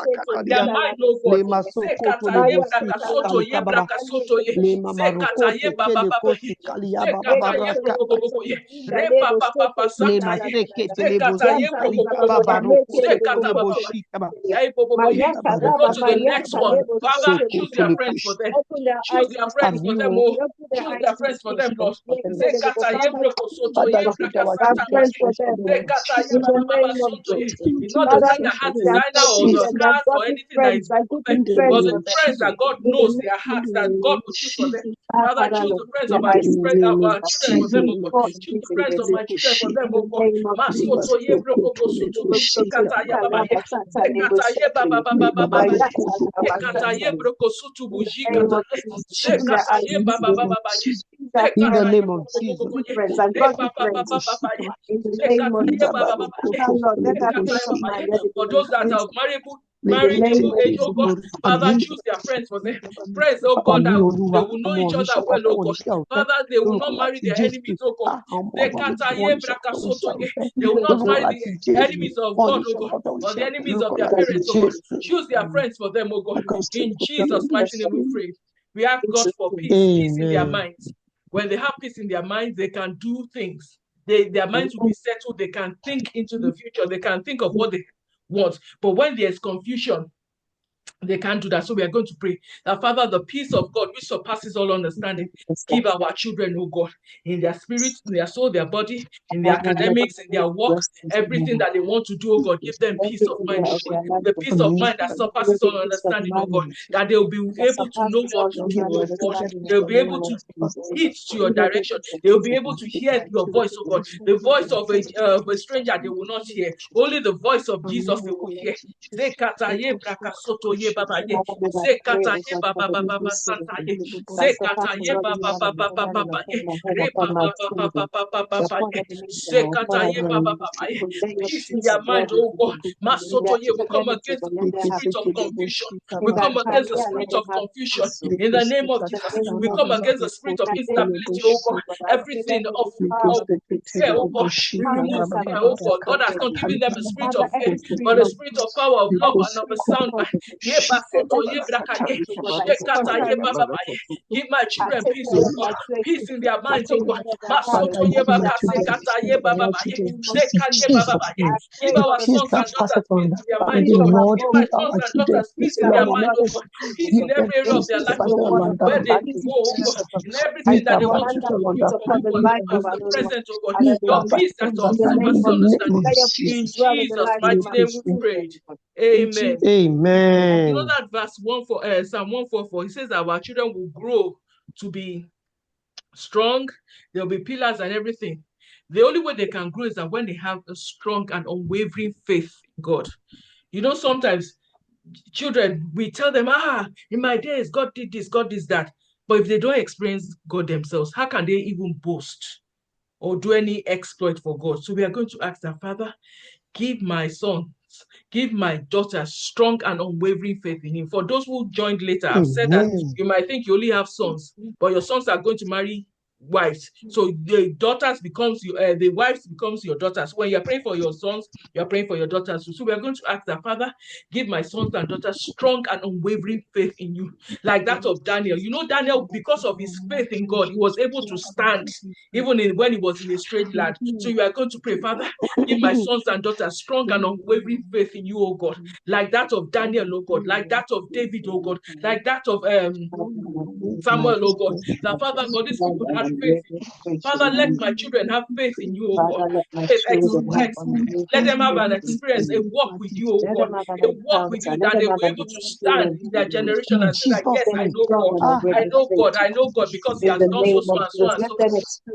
Speaker 1: Open their mind, oh God. Sekataye braka sotoye braka sotoye. Sekataye bababaye. Sekataye brokoboboye. Repa papa sataye. Sekataye brokoboboye. Sekata bababaye. We go to the next one. Father, choose their friends for them. Choose their friends for them, oh. Choose their friends for them, Lord. Zekata yebroko soto yebraka sata maye. Zekata yebaba soto ye. It's not the friend that has designer or the cars or anything that is perfect, but the friends that God knows their hearts, that God will choose for them. Father, choose the friends of our children for them, oh God. Choose the friends of my children for them, oh God. Masoto yebroko soto bushikata yebaba ye. Zekata yebaba baba ye. Zekata yebroko soto bushikata ye. Zekata yebaba baba ye.
Speaker 2: In the name of Jesus.
Speaker 1: For those that are marriageable age, oh God, Father, choose their friends for them. Friends, oh God, that they will know each other well, oh God. Father, they will not marry their enemies, oh God. They will not marry the enemies of God, oh God, or the enemies of their parents, oh God. Choose their friends for them, oh God. In Jesus' mighty name we pray. We ask God for peace in their minds. When they have peace in their minds, they can do things. Their minds will be settled. They can think into the future. They can think of what they want. But when there's confusion, they can't do that. So we are going to pray that, Father, the peace of God, which surpasses all understanding, give our children, oh God, in their spirit, in their soul, their body, in their academics, in their work, everything that they want to do, oh God, give them peace of mind, oh God. The peace of mind that surpasses all understanding, oh God, that they will be able to know what to do, oh God. They'll be able to heed to your direction. They'll be able to hear your voice, oh God. The voice of a stranger they will not hear. Only the voice of Jesus they will hear. Zekataye brakasotoye ye baba ye. Zekata ye baba baba santa ye. Zekata ye baba baba ye. Re baba baba ye. Zekata ye baba baba ye. Peace in their mind, oh God. Masoto ye. We come against the spirit of confusion. We come against the spirit of confusion in the name of Jesus. We come against the spirit of instability, oh God. Everything of fear, oh God. We remove fear, oh God. God has not given them a spirit of fear, but a spirit of power, of love, and of a sound mind. Ye basoto, ye braka, ye shekata, ye baba, give my children peace, oh God. Peace in their minds, oh God. Masoto, ye baka, sekata, ye baba, zeka, ye baba, give our
Speaker 2: peace
Speaker 1: sons
Speaker 2: that
Speaker 1: and daughters
Speaker 2: passeth
Speaker 1: peace in their minds,
Speaker 2: understanding,
Speaker 1: oh God.
Speaker 2: Lord,
Speaker 1: Give my
Speaker 2: give
Speaker 1: sons
Speaker 2: our
Speaker 1: and
Speaker 2: children
Speaker 1: daughters
Speaker 2: peace,
Speaker 1: peace in their
Speaker 2: Lord.
Speaker 1: minds, oh God. Peace
Speaker 2: Give
Speaker 1: in
Speaker 2: them
Speaker 1: every area of
Speaker 2: peace
Speaker 1: their
Speaker 2: that
Speaker 1: lives, oh
Speaker 2: passeth
Speaker 1: God. Where they
Speaker 2: understanding,
Speaker 1: go, oh God.
Speaker 2: Jesus.
Speaker 1: In
Speaker 2: Peace
Speaker 1: everything that
Speaker 2: that
Speaker 1: they want to
Speaker 2: passeth
Speaker 1: do, peace of you, God. Give us the
Speaker 2: understanding,
Speaker 1: present, oh God.
Speaker 2: peace
Speaker 1: Your
Speaker 2: that
Speaker 1: peace
Speaker 2: passeth
Speaker 1: that
Speaker 2: understanding
Speaker 1: surpasses
Speaker 2: in the name
Speaker 1: understanding.
Speaker 2: of
Speaker 1: In
Speaker 2: Jesus.
Speaker 1: Jesus' mighty name we prayed. Amen. You know
Speaker 2: Amen.
Speaker 1: that verse Psalm 144, it says that our children will grow to be strong, there'll be pillars and everything. The only way they can grow is that when they have a strong and unwavering faith in God. You know, sometimes children, we tell them, in my days, God did this, God did that. But if they don't experience God themselves, how can they even boast or do any exploit for God? So we are going to ask our Father, give my sons, give my daughters strong and unwavering faith in him. For those who joined later, I've said that
Speaker 2: Amen.
Speaker 1: you might think you only have sons, but your sons are going to marry wives. So the daughters becomes the wives becomes your daughters. When you're praying for your sons, you're praying for your daughters. So we are going to ask the Father, give my sons and daughters strong and unwavering faith in you, like that of Daniel. You know, Daniel, because of his faith in God, he was able to stand even when he was in a strange land. So you are going to pray, Father, give my sons and daughters strong and unwavering faith in you, oh God, like that of Daniel, oh God, like that of David, oh God, like that of Samuel, oh God. That Father God, these people had faith in you. Father, let my children have faith in you, oh God. Let them have an experience, a walk with you, oh God, a walk with you that they were able to stand in their generation
Speaker 2: In
Speaker 1: and say that, yes,
Speaker 2: Jesus'
Speaker 1: I
Speaker 2: name.
Speaker 1: know God. I know God. I know God because he has done so, so, and so, and so.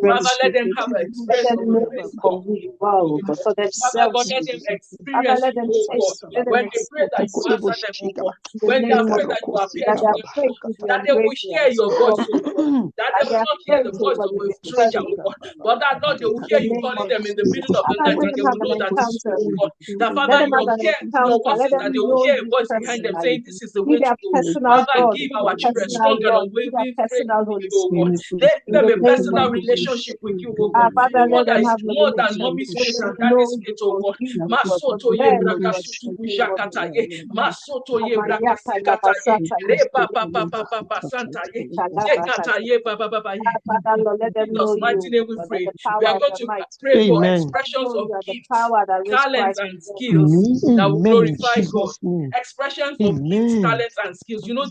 Speaker 1: Father, let them have an experience of faith walk with you, oh God. Father God, let them experience you, oh God. When they pray that you answer them, oh God. When they are afraid that you appear to them, oh God. That they will hear your voice, oh God. That they will not hear the voice of a stranger, oh God. But that, Lord, they will hear you calling them in the middle of the night and they will know that it's you, oh God. That, Father, your word says that they will hear a voice behind them saying, this is the way to go. Father, give our children strong and unwavering faith in you, oh God. Let them a personal relationship with you, oh God. One that is more than mommy's faith and daddy's faith, oh God. Masoto ye braka sutu bujakata ye. Masoto ye braka sekata ye. Reba pa santa ye. Zekata ye ba ye. In Jesus' mighty name we pray. We are going to pray for
Speaker 2: Amen.
Speaker 1: expressions of gifts, talents, and skills that will
Speaker 2: Amen. In
Speaker 1: glorify God.
Speaker 2: Jesus' name.
Speaker 1: Expressions of gifts,
Speaker 2: Amen.
Speaker 1: talents, and skills. You know,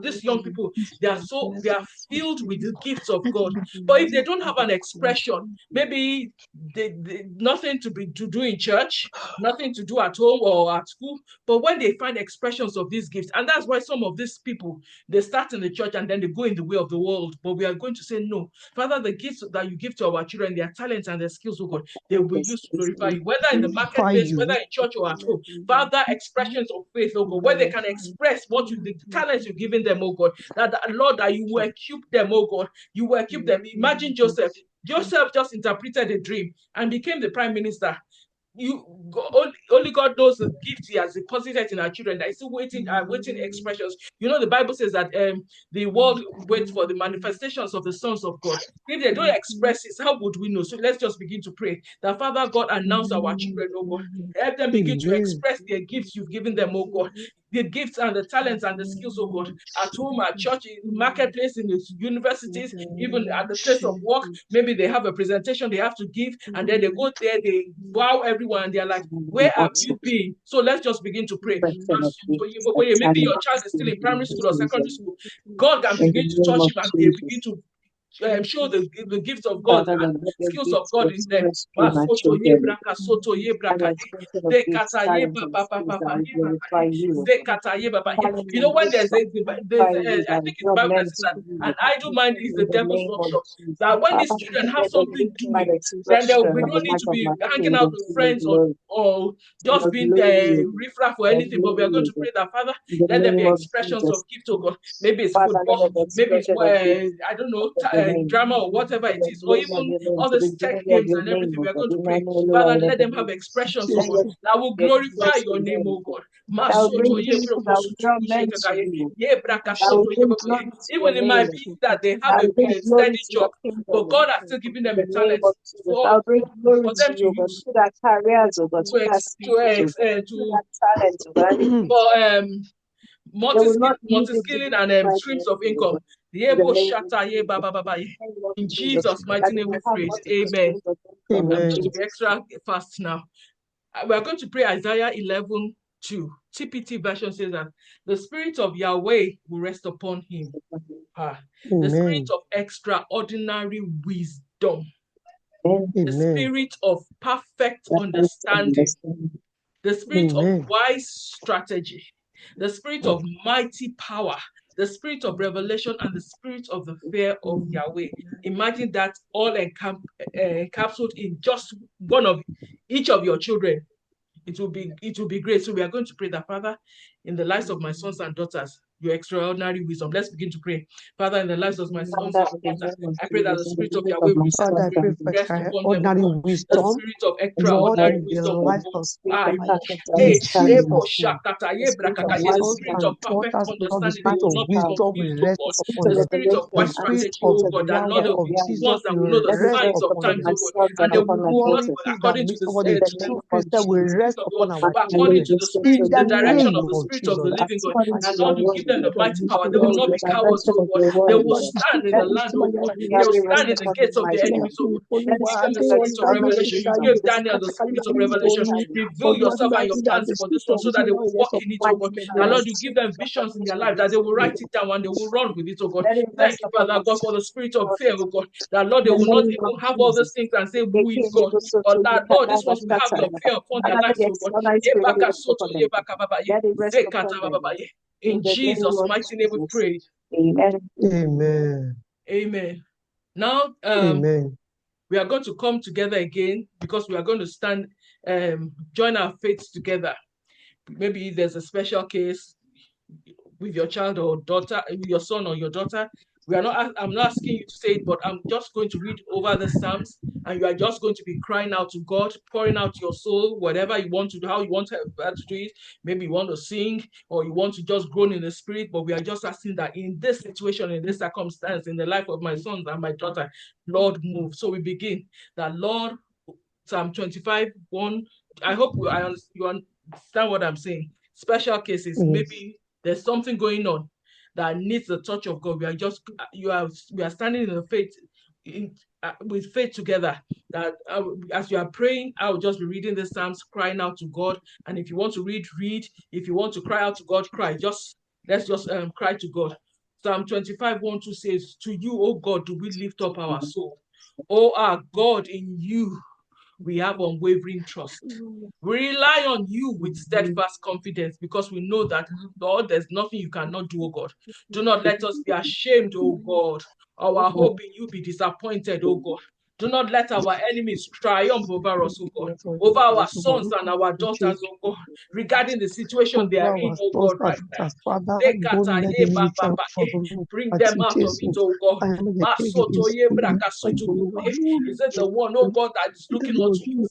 Speaker 1: these young people, they are filled with the gifts of God. But if they don't have an expression, maybe they nothing to do in church, nothing to do at home or at school. But when they find expressions of these gifts, and that's why some of these people, they start in the church and then they go in the way of the world. But we are going to say, no, Father, the gifts that you give to our children, their talents and their skills, oh God, they will be used to glorify you, whether in the
Speaker 2: Glorify
Speaker 1: marketplace, whether
Speaker 2: you.
Speaker 1: in church or at home. Father, expressions of faith, oh God, where they can express the talents you've given them, oh God, that Lord, that you will equip them, oh God, you will equip them. Imagine Joseph. Joseph just interpreted a dream and became the prime minister. Only God knows the gift he has deposited in our children that is still waiting expressions. You know, the Bible says that the world waits for the manifestations of the sons of God. If they don't express it, how would we know? So let's just begin to pray that, Father God, announce our children, oh God. Help them begin to
Speaker 2: Amen.
Speaker 1: express their gifts you've given them, oh God. The gifts and the talents and the skills, oh God, at home, at church, in the marketplace, in the universities, even at the place of work. Maybe they have a presentation they have to give, and then they go there, they wow everyone, and they're like, where have you been? So let's just begin to pray. Maybe your child is still in primary school or secondary school. God can begin to touch him and they begin to show the gifts of God
Speaker 3: Father,
Speaker 1: and
Speaker 3: Lord, let your
Speaker 1: skills of
Speaker 3: gifts be
Speaker 1: God in them.
Speaker 3: expressed through my children. And
Speaker 1: Yebraka,
Speaker 3: expression of gifts,
Speaker 1: Zekataye
Speaker 3: talent, and
Speaker 1: papa
Speaker 3: skills
Speaker 1: papa
Speaker 3: that will glorify
Speaker 1: yebraka,
Speaker 3: you.
Speaker 1: Zekataye papa.
Speaker 3: Talent
Speaker 1: You know
Speaker 3: and
Speaker 1: when
Speaker 3: gifts
Speaker 1: there's
Speaker 3: that
Speaker 1: a
Speaker 3: will
Speaker 1: there's
Speaker 3: glorify you,
Speaker 1: I
Speaker 3: that
Speaker 1: think
Speaker 3: is
Speaker 1: in the
Speaker 3: not
Speaker 1: Bible that
Speaker 3: meant
Speaker 1: says
Speaker 3: to
Speaker 1: that
Speaker 3: you.
Speaker 1: an idle mind is the
Speaker 3: In the
Speaker 1: devil's
Speaker 3: name of
Speaker 1: workshop.
Speaker 3: Jesus.
Speaker 1: That when these
Speaker 3: Father,
Speaker 1: children have
Speaker 3: let the
Speaker 1: something
Speaker 3: living
Speaker 1: doing, then
Speaker 3: expression
Speaker 1: we
Speaker 3: of the
Speaker 1: don't need
Speaker 3: life
Speaker 1: to
Speaker 3: of
Speaker 1: be
Speaker 3: my
Speaker 1: hanging out
Speaker 3: children
Speaker 1: with
Speaker 3: to your
Speaker 1: friends
Speaker 3: glory,
Speaker 1: or
Speaker 3: your
Speaker 1: just being
Speaker 3: glory,
Speaker 1: riffraff or
Speaker 3: your
Speaker 1: anything. But we are going to
Speaker 3: glory.
Speaker 1: pray that Father,
Speaker 3: In the
Speaker 1: let there be
Speaker 3: name of
Speaker 1: expressions
Speaker 3: Jesus.
Speaker 1: of gift, oh God. Maybe it's
Speaker 3: Father, let
Speaker 1: football,
Speaker 3: the
Speaker 1: maybe it's
Speaker 3: expression of gifts
Speaker 1: I don't know
Speaker 3: of your name.
Speaker 1: drama or whatever
Speaker 3: To
Speaker 1: it
Speaker 3: the
Speaker 1: is, or
Speaker 3: glory of
Speaker 1: even
Speaker 3: your name,
Speaker 1: all
Speaker 3: to the
Speaker 1: these tech
Speaker 3: glory of
Speaker 1: games
Speaker 3: your
Speaker 1: and
Speaker 3: name,
Speaker 1: everything.
Speaker 3: O
Speaker 1: We are
Speaker 3: God.
Speaker 1: going to pray,
Speaker 3: Emmanuel,
Speaker 1: Father,
Speaker 3: in
Speaker 1: let
Speaker 3: the
Speaker 1: them have
Speaker 3: name
Speaker 1: expressions,
Speaker 3: let
Speaker 1: oh God,
Speaker 3: your
Speaker 1: that will
Speaker 3: be
Speaker 1: glorify
Speaker 3: expressed
Speaker 1: your
Speaker 3: in
Speaker 1: name,
Speaker 3: them,
Speaker 1: oh
Speaker 3: O God.
Speaker 1: God.
Speaker 3: That will bring
Speaker 1: Masoto ye
Speaker 3: things
Speaker 1: broko
Speaker 3: that will
Speaker 1: sutu
Speaker 3: draw men to
Speaker 1: bushetakaye.
Speaker 3: you.
Speaker 1: Ye braka
Speaker 3: That will
Speaker 1: soto ye
Speaker 3: bring
Speaker 1: baba ye.
Speaker 3: glory to your
Speaker 1: Even it
Speaker 3: name.
Speaker 1: might be that they have
Speaker 3: That will bring
Speaker 1: a
Speaker 3: glory
Speaker 1: steady
Speaker 3: to your
Speaker 1: job, but
Speaker 3: kingdom.
Speaker 1: God has still given
Speaker 3: In
Speaker 1: them a
Speaker 3: the name
Speaker 1: talent
Speaker 3: of Jesus. That will bring glory
Speaker 1: for
Speaker 3: to
Speaker 1: them to
Speaker 3: you, O God,
Speaker 1: use
Speaker 3: to that careers, O God,
Speaker 1: to
Speaker 3: to that
Speaker 1: ex, to
Speaker 3: skills, O
Speaker 1: ex,
Speaker 3: God, to
Speaker 1: to
Speaker 3: that talent, O God. And it is
Speaker 1: for
Speaker 3: they will not use it to
Speaker 1: multi-skilling and
Speaker 3: glorify
Speaker 1: streams
Speaker 3: your
Speaker 1: of
Speaker 3: name, O
Speaker 1: income.
Speaker 3: God. In the
Speaker 1: Yebo
Speaker 3: name of
Speaker 1: shata ye
Speaker 3: Jesus.
Speaker 1: ba ba ba ye.
Speaker 3: In the name of
Speaker 1: In
Speaker 3: Jesus.
Speaker 1: Jesus'
Speaker 3: That
Speaker 1: mighty
Speaker 3: they
Speaker 1: name we
Speaker 3: will have
Speaker 1: prayed.
Speaker 3: multiple
Speaker 1: Amen.
Speaker 3: streams of income in
Speaker 1: I'm
Speaker 2: Amen.
Speaker 1: going to be
Speaker 3: Jesus'
Speaker 1: extra fast now. We are going to pray Isaiah 11:2. TPT version says that the spirit of Yahweh will rest upon him. The spirit
Speaker 2: Amen.
Speaker 1: of extraordinary wisdom,
Speaker 3: name.
Speaker 1: the
Speaker 2: Amen.
Speaker 1: spirit of perfect
Speaker 3: Perfect
Speaker 1: understanding,
Speaker 3: understanding.
Speaker 1: the spirit of
Speaker 2: Amen.
Speaker 1: wise strategy, the spirit of mighty power, the spirit of revelation, and the spirit of the fear of Yahweh. Imagine that all encapsulated in just one of each of your children. It will be great. So we are going to pray that, Father, in the lives of my sons and daughters, your extraordinary wisdom. Let's begin to pray. Father, in the lives of my sons
Speaker 3: Father,
Speaker 1: and
Speaker 3: in the
Speaker 1: daughters,
Speaker 3: name of
Speaker 1: I pray that the
Speaker 3: Jesus, in the
Speaker 1: spirit of
Speaker 3: life
Speaker 1: Yahweh
Speaker 3: of
Speaker 1: will
Speaker 3: my
Speaker 2: Father, I
Speaker 3: sons
Speaker 2: pray
Speaker 3: and
Speaker 2: for
Speaker 1: rest
Speaker 3: daughters,
Speaker 1: upon them, O
Speaker 2: extraordinary
Speaker 1: God. The
Speaker 2: wisdom,
Speaker 1: spirit of
Speaker 3: Lord,
Speaker 2: Lord,
Speaker 3: let
Speaker 1: extraordinary
Speaker 2: in the
Speaker 3: this
Speaker 1: wisdom, O
Speaker 2: life
Speaker 3: be
Speaker 1: God.
Speaker 3: the
Speaker 2: of
Speaker 3: spirit of perfect
Speaker 1: Yebo
Speaker 3: understanding,
Speaker 1: shakata
Speaker 3: the spirit
Speaker 1: yebrakaka.
Speaker 3: of
Speaker 2: my
Speaker 1: The
Speaker 3: mighty
Speaker 2: sons
Speaker 1: spirit
Speaker 2: and
Speaker 1: of
Speaker 3: power,
Speaker 1: perfect
Speaker 2: daughters, Lord, the
Speaker 1: understanding, they
Speaker 2: spirit
Speaker 1: will
Speaker 2: of
Speaker 3: mighty
Speaker 1: not be
Speaker 3: power,
Speaker 2: wisdom will
Speaker 1: confused, O
Speaker 2: rest
Speaker 1: God.
Speaker 3: to
Speaker 2: upon
Speaker 1: The
Speaker 3: the
Speaker 2: them.
Speaker 1: spirit of
Speaker 2: The
Speaker 3: revelation
Speaker 1: wise
Speaker 3: and
Speaker 2: spirit
Speaker 1: strategy,
Speaker 3: spirit
Speaker 2: of
Speaker 1: O
Speaker 3: of the
Speaker 1: God, that
Speaker 2: Yahweh,
Speaker 1: Lord,
Speaker 3: fear
Speaker 1: there
Speaker 3: of
Speaker 1: will
Speaker 2: of
Speaker 1: be
Speaker 3: Yahweh.
Speaker 1: ones
Speaker 2: Jesus
Speaker 1: that will know
Speaker 2: will
Speaker 1: the
Speaker 3: Let it
Speaker 2: rest
Speaker 1: signs
Speaker 3: rest
Speaker 1: of
Speaker 2: upon
Speaker 3: upon
Speaker 2: them.
Speaker 1: times,
Speaker 3: my
Speaker 1: O God,
Speaker 3: sons
Speaker 1: and
Speaker 3: and
Speaker 1: they
Speaker 2: The
Speaker 1: will
Speaker 3: upon my
Speaker 1: not
Speaker 3: daughters.
Speaker 2: qualities that
Speaker 1: according to
Speaker 2: make somebody
Speaker 3: In
Speaker 1: the
Speaker 3: the
Speaker 2: a
Speaker 3: name
Speaker 2: true
Speaker 3: of
Speaker 2: Christian will
Speaker 1: to the
Speaker 3: Jesus.
Speaker 1: spirit
Speaker 2: rest
Speaker 1: of God,
Speaker 2: upon our
Speaker 1: but according
Speaker 2: children.
Speaker 1: to the
Speaker 3: Manifestation
Speaker 1: spirit,
Speaker 2: In
Speaker 3: to
Speaker 2: the
Speaker 1: the
Speaker 3: your
Speaker 1: direction of
Speaker 2: name
Speaker 1: the
Speaker 3: purpose.
Speaker 2: of
Speaker 1: spirit of the
Speaker 2: Jesus.
Speaker 1: living God.
Speaker 3: According
Speaker 1: And
Speaker 3: to your
Speaker 1: Lord, you
Speaker 3: word,
Speaker 1: give them the
Speaker 3: Lord.
Speaker 1: mighty power. They will
Speaker 3: Lord,
Speaker 1: not
Speaker 3: the
Speaker 1: be cowards,
Speaker 3: direction
Speaker 1: O
Speaker 3: of
Speaker 1: God.
Speaker 3: your
Speaker 1: They
Speaker 3: word,
Speaker 1: will
Speaker 3: Lord.
Speaker 1: stand in
Speaker 3: Let
Speaker 1: the
Speaker 3: the
Speaker 1: land, O
Speaker 3: spirit
Speaker 1: God.
Speaker 3: of
Speaker 1: They will
Speaker 3: Yahweh rest
Speaker 1: stand in the
Speaker 3: upon
Speaker 1: gates
Speaker 3: them
Speaker 1: of the
Speaker 3: mightily.
Speaker 1: enemies, O God. You
Speaker 3: Let the
Speaker 1: give them the
Speaker 3: spirit of
Speaker 1: spirit of
Speaker 3: extraordinary
Speaker 1: revelation. You
Speaker 3: wisdom,
Speaker 1: gave
Speaker 3: the
Speaker 1: Daniel
Speaker 3: spirit
Speaker 1: the
Speaker 3: of
Speaker 1: spirit of
Speaker 3: perfect
Speaker 1: revelation.
Speaker 3: understanding,
Speaker 1: Reveal yourself and your
Speaker 3: mighty
Speaker 1: plans for this one so that they will walk in it, O God. And Lord, you give them visions in their life that they will write it down and they will run with it, oh God.
Speaker 3: let it
Speaker 1: Thank
Speaker 3: rest
Speaker 1: you,
Speaker 3: upon
Speaker 1: Father
Speaker 3: my
Speaker 1: God, for the
Speaker 3: sons
Speaker 1: spirit
Speaker 3: and
Speaker 1: of fear,
Speaker 3: daughters.
Speaker 1: oh God. That Lord,
Speaker 3: In
Speaker 1: they
Speaker 3: the
Speaker 1: will not
Speaker 3: name of
Speaker 1: even have all these
Speaker 3: Jesus.
Speaker 1: things and say,
Speaker 3: They
Speaker 1: who
Speaker 3: came
Speaker 1: is God?
Speaker 3: into
Speaker 1: But
Speaker 3: Soto,
Speaker 1: that, Lord, these
Speaker 3: Yukadava,
Speaker 1: ones will have your
Speaker 3: Sataya.
Speaker 1: fear upon their
Speaker 3: Father,
Speaker 1: lives,
Speaker 3: the
Speaker 1: oh God.
Speaker 3: extraordinary spirit, let it rest upon them. Let it rest upon them. In
Speaker 1: In
Speaker 3: the name
Speaker 1: Jesus'
Speaker 3: of
Speaker 1: mighty name we
Speaker 3: Jesus.
Speaker 1: prayed.
Speaker 3: Amen.
Speaker 2: Amen.
Speaker 1: Amen. Now,
Speaker 2: Amen.
Speaker 1: we are going to come together again because we are going to join our faiths together. Maybe there's a special case with your child or daughter, with your son or your daughter. I'm not asking you to say it, but I'm just going to read over the Psalms, and you are just going to be crying out to God, pouring out your soul, whatever you want to do, how you want to do it. Maybe you want to sing or you want to just groan in the spirit, but we are just asking that in this situation, in this circumstance, in the life of my sons and my daughter, Lord, move. So we begin that, Lord, Psalm 25:1. I hope you understand what I'm saying. Special cases,
Speaker 2: Yes.
Speaker 1: maybe there's something going on that needs the touch of God. We are standing in the faith with faith together. That as you are praying, I will just be reading the Psalms, crying out to God. And if you want to read, read. If you want to cry out to God, cry. Let's just cry to God. Psalm 25:1-2 says, "To you, O God, do we lift up our soul. O our God, in you we have unwavering trust. We rely on you with steadfast confidence because we know that, Lord, there's nothing you cannot do, oh God. Do not let us be ashamed, oh God. Our hope in you be disappointed, oh God. Do not let our enemies triumph over us, oh God, over our sons and our daughters, oh God, regarding the situation they
Speaker 2: Over
Speaker 1: are in,
Speaker 2: our
Speaker 1: oh
Speaker 2: sons
Speaker 1: God,
Speaker 2: and
Speaker 1: right now.
Speaker 2: daughters, Father, don't let the enemy triumph over me.
Speaker 1: Bring them
Speaker 2: Àti
Speaker 1: out of it,
Speaker 2: Jésù,
Speaker 1: oh God.
Speaker 2: ayọ̀mọ̀jẹ̀ kéde Olúwa
Speaker 1: Is it the one, oh God, that is looking unto you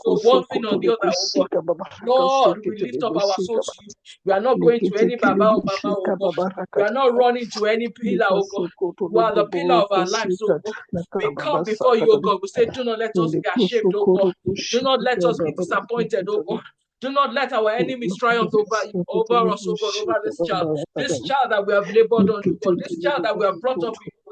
Speaker 1: for one thing or the other, oh God?
Speaker 2: Makosokotoroboshika
Speaker 1: Lord, we lift up our soul
Speaker 2: babarakasiketeleboshika
Speaker 1: to you. We are not going to any Baba or Mama,
Speaker 2: leketekelebushika
Speaker 1: oh God. We are
Speaker 2: babarakata
Speaker 1: not running to any pillar, oh God. You are the pillar of our lives,
Speaker 2: lekosokotoroboshika
Speaker 1: oh God. We come before you, oh
Speaker 2: nakababasakata
Speaker 1: God. We say, do not let us be ashamed, oh God. Do not let
Speaker 2: lekosokoroboshika
Speaker 1: us be disappointed, oh
Speaker 2: babarakata
Speaker 1: God. Do not let our enemies triumph over us, oh God, over
Speaker 2: lekosokotoroboshika
Speaker 1: this
Speaker 2: babarakata
Speaker 1: child that we have labored on, oh God, this child that we have brought up
Speaker 2: leketekelebushika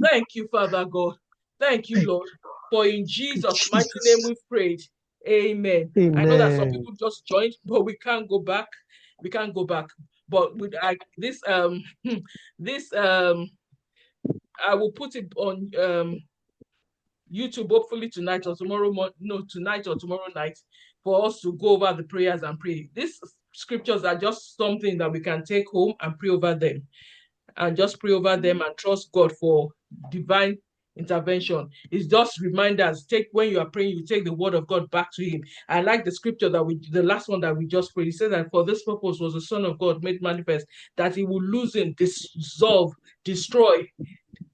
Speaker 2: Thank
Speaker 1: you, Father God. Thank you, Lord. For in Jesus' mighty name we've prayed. Amen. I know that some people just joined, but we can't go back. We can't go back. But with this I will put it on YouTube hopefully tonight or tonight or tomorrow night, for us to go over the prayers and pray. These scriptures are just something that we can take home and pray over them, and just pray over them and trust God for divine intervention. It's just reminders. When you are praying, you take the word of God back to him. I like the scripture the last one that we just prayed. It says that for this purpose was the Son of God made manifest, that he will loosen, dissolve, destroy,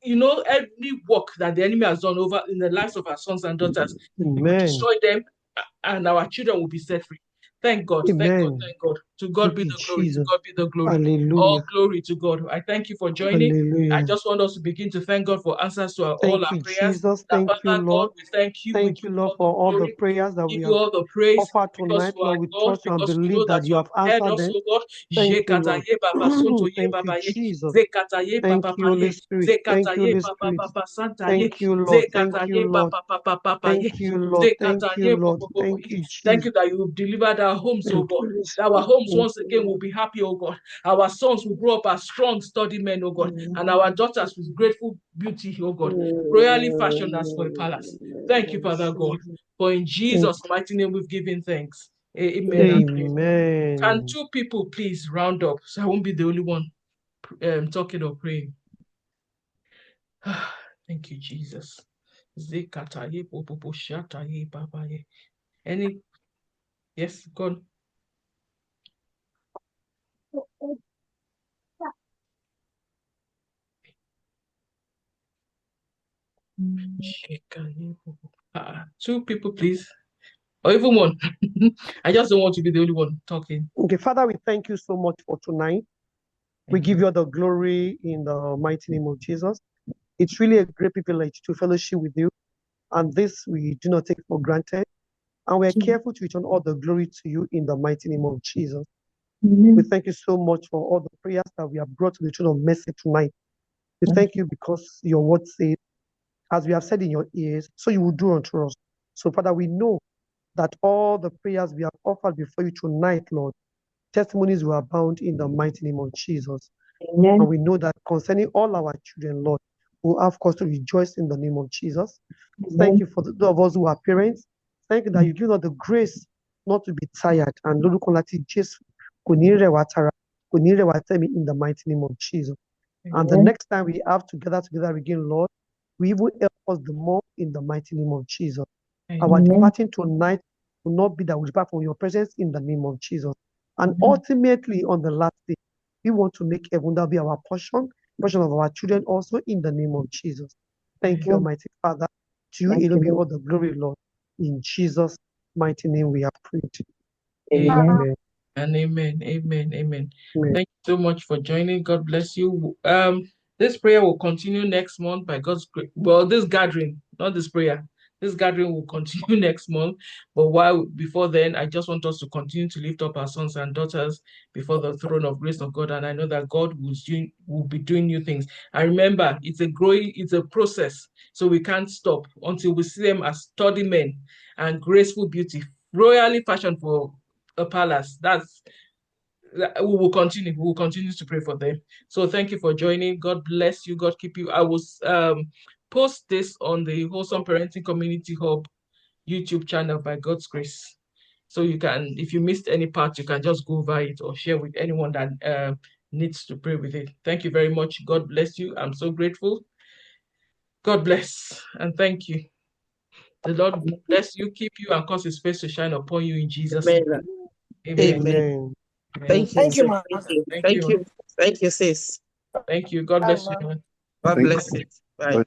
Speaker 1: every work that the enemy has done over in the lives of our sons and daughters. He will destroy them, and our children will be set free. Thank God. Thank God. Thank God. To God be the glory. To God be the glory.
Speaker 2: Hallelujah.
Speaker 1: All glory to God. I thank you for joining.
Speaker 2: Hallelujah.
Speaker 1: I just want us to begin to thank God for answers to all our prayers.
Speaker 2: Jesus. Thank you,
Speaker 1: Father
Speaker 2: Lord.
Speaker 1: God, we thank you.
Speaker 2: Thank you, Lord, for all the prayers that we have
Speaker 1: all the praise
Speaker 2: offered
Speaker 1: because
Speaker 2: tonight.
Speaker 1: you are
Speaker 2: Lord, we
Speaker 1: God,
Speaker 2: trust and
Speaker 1: because we
Speaker 2: believe
Speaker 1: know
Speaker 2: that you have answered them. Thank you, Lord. Thank you, Jesus. Thank you, Holy Spirit. Thank you, Holy Spirit. Thank you, Lord. Thank you, Lord. Thank you, Lord. Thank you, Lord. Thank you, Jesus.
Speaker 1: Thank you that you have delivered our homes, oh God. Our homes once again will be happy, oh God. Our sons will grow up as strong, sturdy men, oh God. And our daughters with grateful beauty, oh God. Royally fashioned as for a palace. Thank you, Father God. For in Jesus' mighty name we've given thanks. Amen.
Speaker 2: Amen.
Speaker 1: Can two people please round up, so I won't be the only one talking or praying? Thank you, Jesus. Any? Yes, go on. Two people, please. Or even one. I just don't want to be the only one talking.
Speaker 2: Okay, Father, we thank you so much for tonight. We give you all the glory in the mighty name of Jesus. It's really a great privilege to fellowship with you, and this we do not take for granted. And we're careful to return all the glory to you in the mighty name of Jesus. We thank you so much for all the prayers that we have brought to the throne of mercy tonight. We thank you because your word says, as we have said in your ears, so you will do unto us. So, Father, we know that all the prayers we have offered before you tonight, Lord, testimonies will abound in the mighty name of Jesus. And we know that concerning all our children, Lord, we will have cause to rejoice in the name of Jesus. Thank you for those of us who are parents. Thank you that you give us the grace not to be tired. And Lord, in the mighty name of Jesus. And the next time we have together again, Lord, we will help us the more in the mighty name of Jesus. Our departing tonight will not be that we depart from your presence in the name of Jesus. And ultimately, on the last day, we want to make heaven that be our portion of our children also in the name of Jesus. Thank you, Almighty Father. To you, it'll be all the glory, Lord. In Jesus' mighty name, we have prayed.
Speaker 1: Amen. And amen. Amen. Thank you so much for joining. God bless you. This prayer will continue next month by God's grace. Well, this gathering, not this prayer. This gathering will continue next month. But before then, I just want us to continue to lift up our sons and daughters before the throne of grace of God. And I know that God will be doing new things. And remember, it's a process. So we can't stop until we see them as sturdy men and graceful beauty, royally fashioned for a palace. We will continue to pray for them. So thank you for joining. God bless you. God keep you. I will post this on the Wholesome Parenting Community Hub YouTube channel by God's grace. So you can, if you missed any part, you can just go over it or share with anyone that needs to pray with it. Thank you very much. God bless you. I'm so grateful. God bless and thank you. The Lord bless you, keep you, and cause his face to shine upon you in Jesus' name.
Speaker 2: Amen.
Speaker 4: Thank you, ma.
Speaker 1: Thank you.
Speaker 4: Thank you, sis.
Speaker 1: Thank you. God bless you.
Speaker 4: God bless you. Bye.